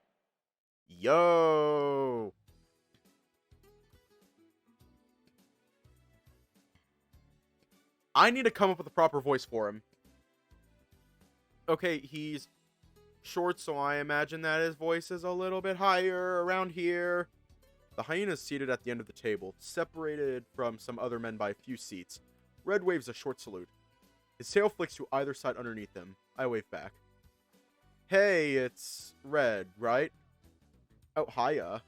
Speaker 1: Yo! I need to come up with a proper voice for him. Okay, he's short, so I imagine that his voice is a little bit higher around here. The hyena is seated at the end of the table, separated from some other men by a few seats. Red waves a short salute. His tail flicks to either side underneath him. I wave back. Hey, it's Red, right? Oh, hiya.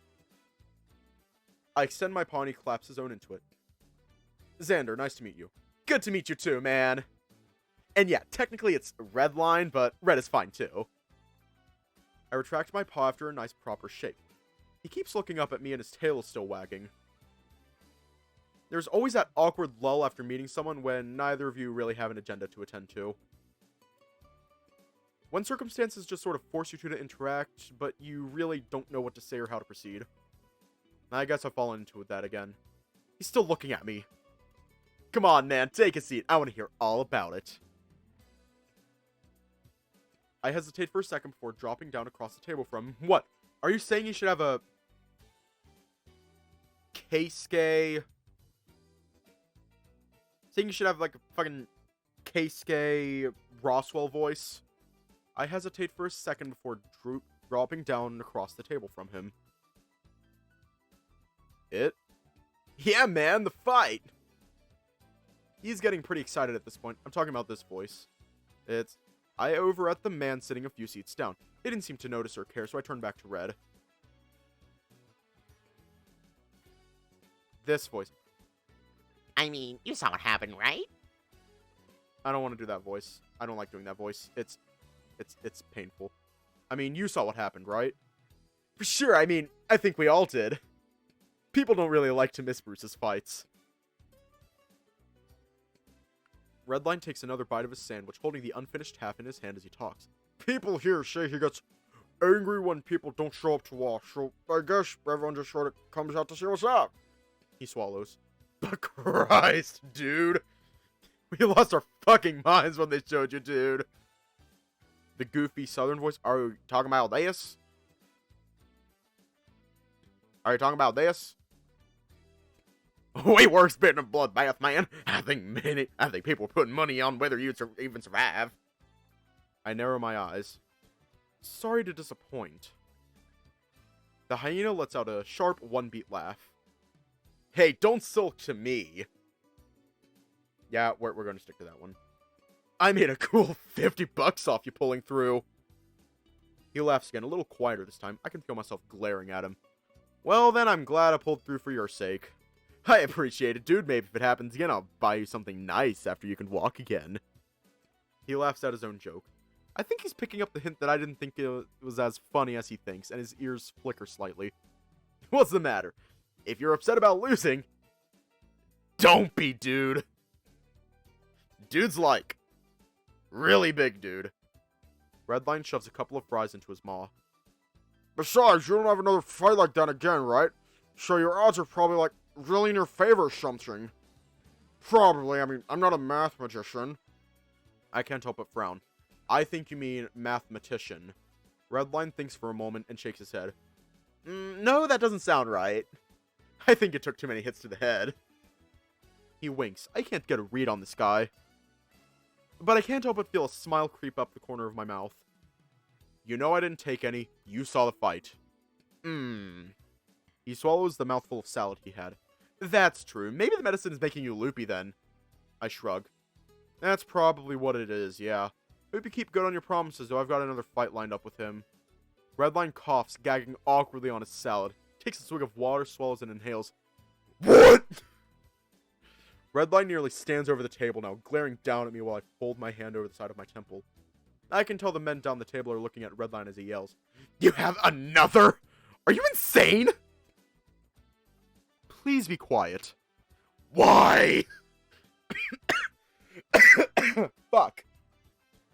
Speaker 1: I extend my paw and he claps his own into it. Xander, nice to meet you. Good to meet you too, man. And yeah, technically it's Redline, but Red is fine too. I retract my paw after a nice proper shake. He keeps looking up at me and his tail is still wagging. There's always that awkward lull after meeting someone when neither of you really have an agenda to attend to. When circumstances just sort of force you to interact, but you really don't know what to say or how to proceed. I guess I've fallen into that again. He's still looking at me. Come on, man, take a seat. I want to hear all about it. I hesitate for a second before dropping down across the table from him. What? Are you saying you should have a... Keisuke... Saying you should have, like, a fucking Keisuke Roswell voice? I hesitate for a second before dropping down across the table from him. It? Yeah, man, the fight! He's getting pretty excited at this point. I'm talking about this voice. It's... I over at the man sitting a few seats down. He didn't seem to notice or care, so I turned back to Red. This voice.
Speaker 4: I mean, you saw what happened, right?
Speaker 1: I don't want to do that voice. I don't like doing that voice. It's painful. I mean, you saw what happened, right? For sure, I mean, I think we all did. People don't really like to miss Bruce's fights. Redline takes another bite of his sandwich, holding the unfinished half in his hand as he talks. People here say he gets angry when people don't show up to watch, so I guess everyone just sort of comes out to see what's up. He swallows. But Christ, dude. We lost our fucking minds when they showed you, dude. The goofy southern voice. Are you talking about this? Are you talking about this? Way worse bit in a bloodbath, man. I think people are putting money on whether you'd even survive. I narrow my eyes. Sorry to disappoint. The hyena lets out a sharp one-beat laugh. Hey, don't sulk to me. Yeah, we're going to stick to that one. I made a cool $50 off you pulling through. He laughs again, a little quieter this time. I can feel myself glaring at him. Well, then I'm glad I pulled through for your sake. I appreciate it, dude. Maybe if it happens again, I'll buy you something nice after you can walk again. He laughs at his own joke. I think he's picking up the hint that I didn't think it was as funny as he thinks, and his ears flicker slightly. What's the matter? If you're upset about losing, don't be, dude. Dude's like, really big dude. Redline shoves a couple of fries into his maw. Besides, you don't have another fight like that again, right? So your odds are probably like really in your favor or something. Probably, I mean, I'm not a math magician. I can't help but frown. I think you mean mathematician. Redline thinks for a moment and shakes his head. No, that doesn't sound right. I think it took too many hits to the head. He winks. I can't get a read on this guy. But I can't help but feel a smile creep up the corner of my mouth. You know I didn't take any. You saw the fight. He swallows the mouthful of salad he had. That's true. Maybe the medicine is making you loopy then. I shrug. That's probably what it is, yeah. Hope you keep good on your promises, though I've got another fight lined up with him. Redline coughs, gagging awkwardly on his salad. Takes a swig of water, swallows, and inhales. What? Redline nearly stands over the table now, glaring down at me while I fold my hand over the side of my temple. I can tell the men down the table are looking at Redline as he yells. You have another? Are you insane? Please be quiet. Why? Fuck.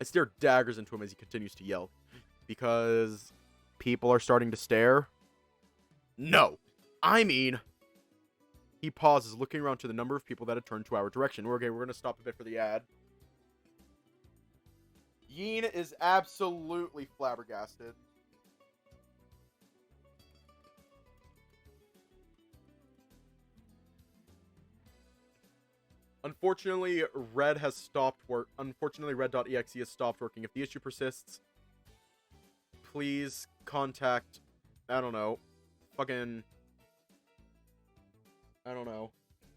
Speaker 1: I stare daggers into him as he continues to yell. Because people are starting to stare? No. I mean... He pauses, looking around to the number of people that had turned to our direction. We're going to stop a bit for the ad. Yeen is absolutely flabbergasted. Unfortunately, Red has stopped work. Unfortunately, Red.exe has stopped working. If the issue persists, please contact, I don't know, fucking, I don't know,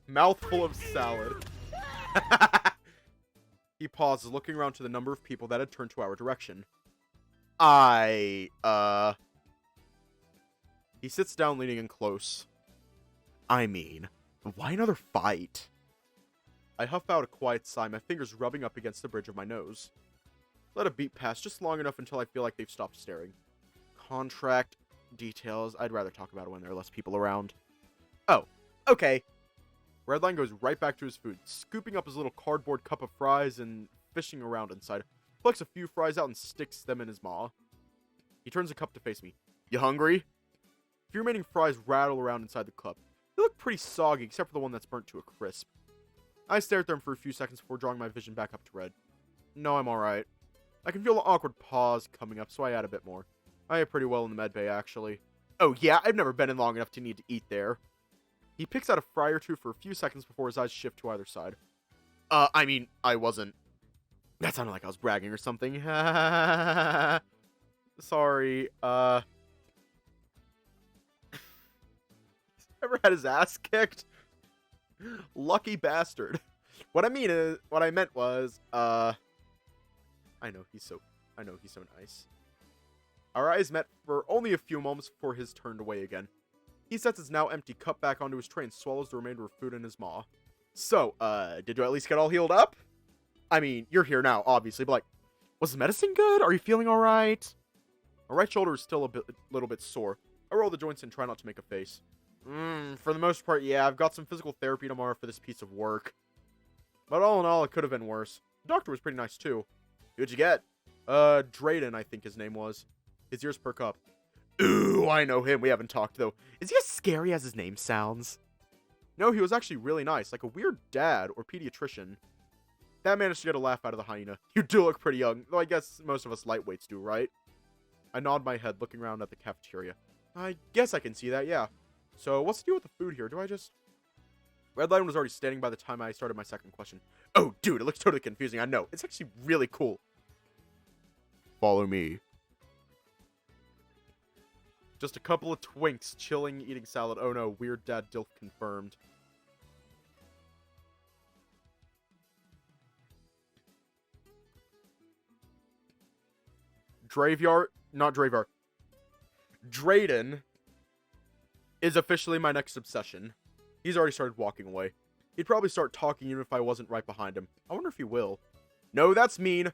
Speaker 1: mouthful of salad. He pauses, looking around to the number of people that had turned to our direction. He sits down, leaning in close. I mean, why another fight? I huff out a quiet sigh, my fingers rubbing up against the bridge of my nose. Let a beat pass just long enough until I feel like they've stopped staring. Contract details. I'd rather talk about it when there are less people around. Oh, okay. Redline goes right back to his food, scooping up his little cardboard cup of fries and fishing around inside. Plucks a few fries out and sticks them in his maw. He turns the cup to face me. You hungry? A few remaining fries rattle around inside the cup. They look pretty soggy, except for the one that's burnt to a crisp. I stare at them for a few seconds before drawing my vision back up to Red. No, I'm alright. I can feel an awkward pause coming up, so I add a bit more. I ate pretty well in the medbay, actually. Oh yeah, I've never been in long enough to need to eat there. He picks out a fry or two for a few seconds before his eyes shift to either side. I mean, I wasn't. That sounded like I was bragging or something. Sorry, Ever had his ass kicked? Lucky bastard. What I meant was, I know he's so nice. Our eyes met for only a few moments before his turned away again. He sets his now empty cup back onto his tray and swallows the remainder of food in his maw. So, did you at least get all healed up? I mean, you're here now, obviously, but like, was the medicine good? Are you feeling alright? My right shoulder is still a little bit sore. I roll the joints and try not to make a face. For the most part, yeah, I've got some physical therapy tomorrow for this piece of work. But all in all, it could have been worse. The doctor was pretty nice, too. Who'd you get? Drayden, I think his name was. His ears perk up. Ooh, I know him. We haven't talked, though. Is he as scary as his name sounds? No, he was actually really nice, like a weird dad or pediatrician. That managed to get a laugh out of the hyena. You do look pretty young, though I guess most of us lightweights do, right? I nod my head, looking around at the cafeteria. I guess I can see that, yeah. So, what's the deal with the food here? Do I just... Redline was already standing by the time I started my second question. Oh, dude, it looks totally confusing. I know. It's actually really cool. Follow me. Just a couple of twinks chilling, eating salad. Oh no, weird dad dilf confirmed. Not Dravyar. Drayden is officially my next obsession. He's already started walking away. He'd probably start talking even if I wasn't right behind him. I wonder if he will. No, that's mean.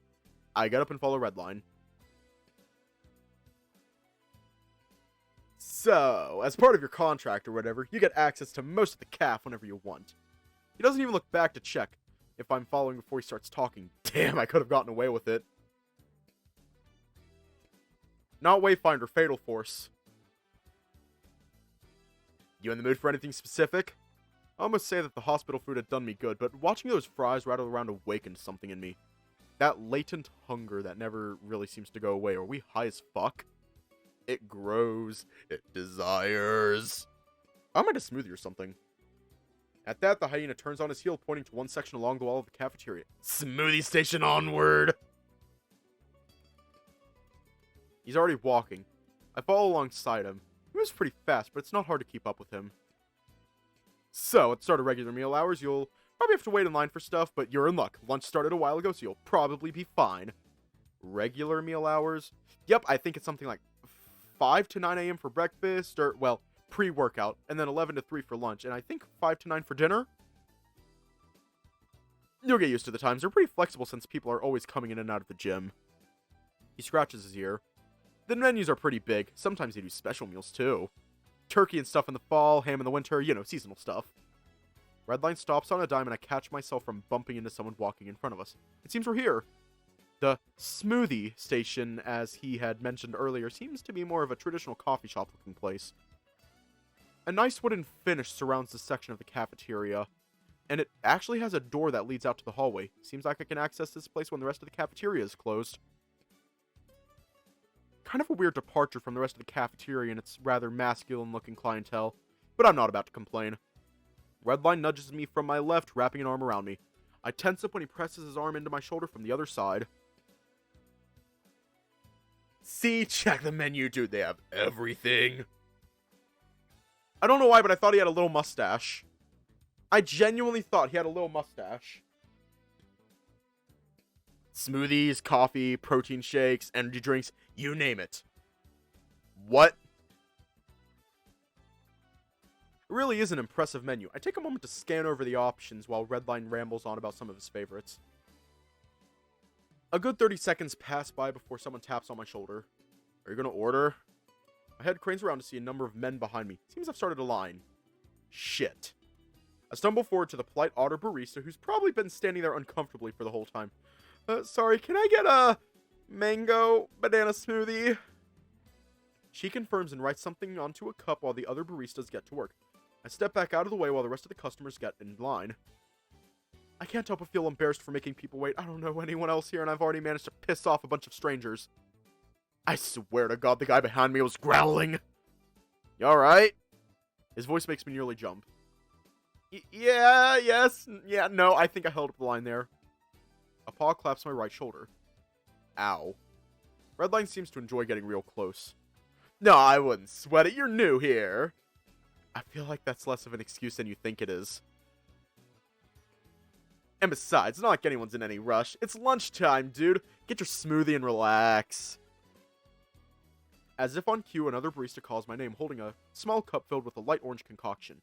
Speaker 1: I get up and follow Redline. So, as part of your contract or whatever, you get access to most of the caf whenever you want. He doesn't even look back to check if I'm following before he starts talking. Damn, I could have gotten away with it. Not Wayfinder, Fatal Force. You in the mood for anything specific? I almost say that the hospital food had done me good, but watching those fries rattle around awakened something in me. That latent hunger that never really seems to go away. Are we high as fuck? It grows. It desires. I might a smoothie or something. At that, the hyena turns on his heel, pointing to one section along the wall of the cafeteria. Smoothie station onward! He's already walking. I follow alongside him. He moves pretty fast, but it's not hard to keep up with him. So, at the start of regular meal hours, you'll probably have to wait in line for stuff, but you're in luck. Lunch started a while ago, so you'll probably be fine. Regular meal hours? Yep, I think it's something like 5 to 9 a.m. for breakfast, or, well, pre-workout, and then 11 to 3 for lunch, and I think 5 to 9 for dinner? You'll get used to the times. They're pretty flexible since people are always coming in and out of the gym. He scratches his ear. The menus are pretty big. Sometimes they do special meals, too. Turkey and stuff in the fall, ham in the winter, you know, seasonal stuff. Redline stops on a dime and I catch myself from bumping into someone walking in front of us. It seems we're here. The smoothie station, as he had mentioned earlier, seems to be more of a traditional coffee shop looking place. A nice wooden finish surrounds this section of the cafeteria, and it actually has a door that leads out to the hallway. Seems like I can access this place when the rest of the cafeteria is closed. Kind of a weird departure from the rest of the cafeteria and its rather masculine-looking clientele, but I'm not about to complain. Redline nudges me from my left, wrapping an arm around me. I tense up when he presses his arm into my shoulder from the other side. See, check the menu, dude. They have everything. I don't know why, but I thought he had a little mustache. I genuinely thought he had a little mustache. Smoothies, coffee, protein shakes, energy drinks, you name it. What? It really is an impressive menu. I take a moment to scan over the options while Redline rambles on about some of his favorites. A good 30 seconds pass by before someone taps on my shoulder. Are you gonna order? My head cranes around to see a number of men behind me. Seems I've started a line. Shit. I stumble forward to the polite otter barista who's probably been standing there uncomfortably for the whole time. Sorry, can I get a mango banana smoothie? She confirms and writes something onto a cup while the other baristas get to work. I step back out of the way while the rest of the customers get in line. I can't help but feel embarrassed for making people wait. I don't know anyone else here and I've already managed to piss off a bunch of strangers. I swear to God the guy behind me was growling. You alright? His voice makes me nearly jump. Yeah, yes, yeah, no, I think I held up the line there. A paw claps my right shoulder. Ow. Redline seems to enjoy getting real close. No, I wouldn't sweat it. You're new here. I feel like that's less of an excuse than you think it is. And besides, it's not like anyone's in any rush. It's lunchtime, dude. Get your smoothie and relax. As if on cue, another barista calls my name, holding a small cup filled with a light orange concoction.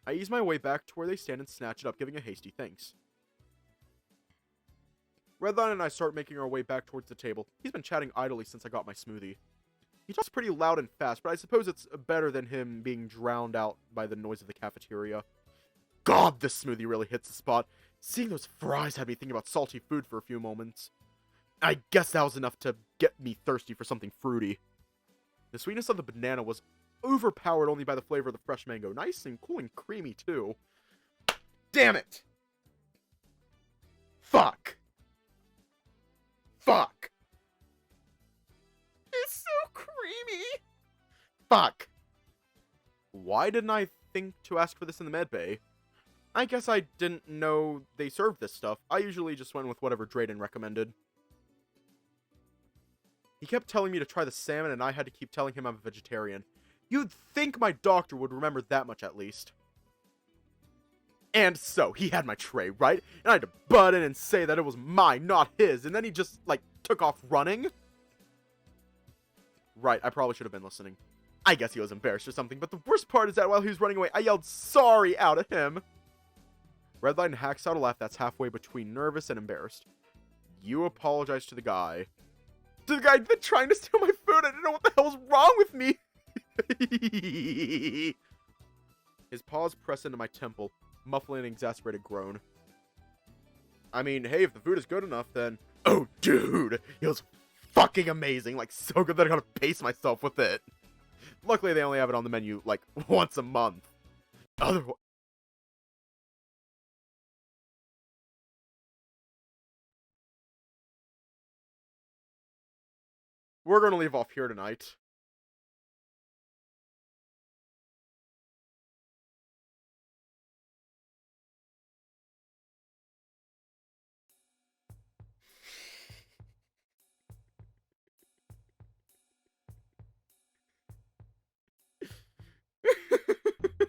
Speaker 1: I ease my way back to where they stand and snatch it up, giving a hasty thanks. Redline and I start making our way back towards the table. He's been chatting idly since I got my smoothie. He talks pretty loud and fast, but I suppose it's better than him being drowned out by the noise of the cafeteria. God, this smoothie really hits the spot. Seeing those fries had me thinking about salty food for a few moments. I guess that was enough to get me thirsty for something fruity. The sweetness of the banana was overpowered only by the flavor of the fresh mango. Nice and cool and creamy, too. Damn it! Fuck! Fuck! It's so creamy! Fuck! Why didn't I think to ask for this in the medbay? I guess I didn't know they served this stuff. I usually just went with whatever Drayden recommended. He kept telling me to try the salmon, and I had to keep telling him I'm a vegetarian. You'd think my doctor would remember that much at least. And so, he had my tray, right? And I had to butt in and say that it was mine, not his, and then he just, like, took off running? Right, I probably should have been listening. I guess he was embarrassed or something, but the worst part is that while he was running away, I yelled sorry out at him. Redline hacks out a laugh that's halfway between nervous and embarrassed. You apologize to the guy. To the guy that's trying to steal my food. I didn't know what the hell was wrong with me. His paws press into my temple, muffling an exasperated groan. I mean, hey, if the food is good enough, then... Oh, dude! It was fucking amazing. Like, so good that I gotta pace myself with it. Luckily, they only have it on the menu, like, once a month. Otherwise... We're gonna leave off here tonight.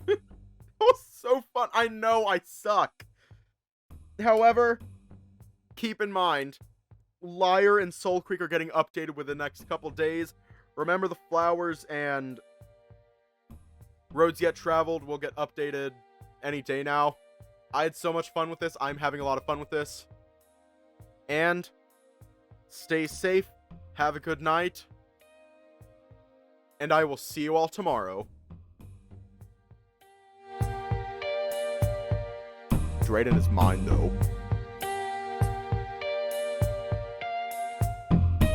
Speaker 1: It was so fun. I know I suck. However, keep in mind, Liar and Soul Creek are getting updated within the next couple days. Remember the Flowers and Roads Yet Traveled will get updated any day now. I had so much fun with this. I'm having a lot of fun with this. And stay safe. Have a good night. And I will see you all tomorrow. Drayden is mine, though.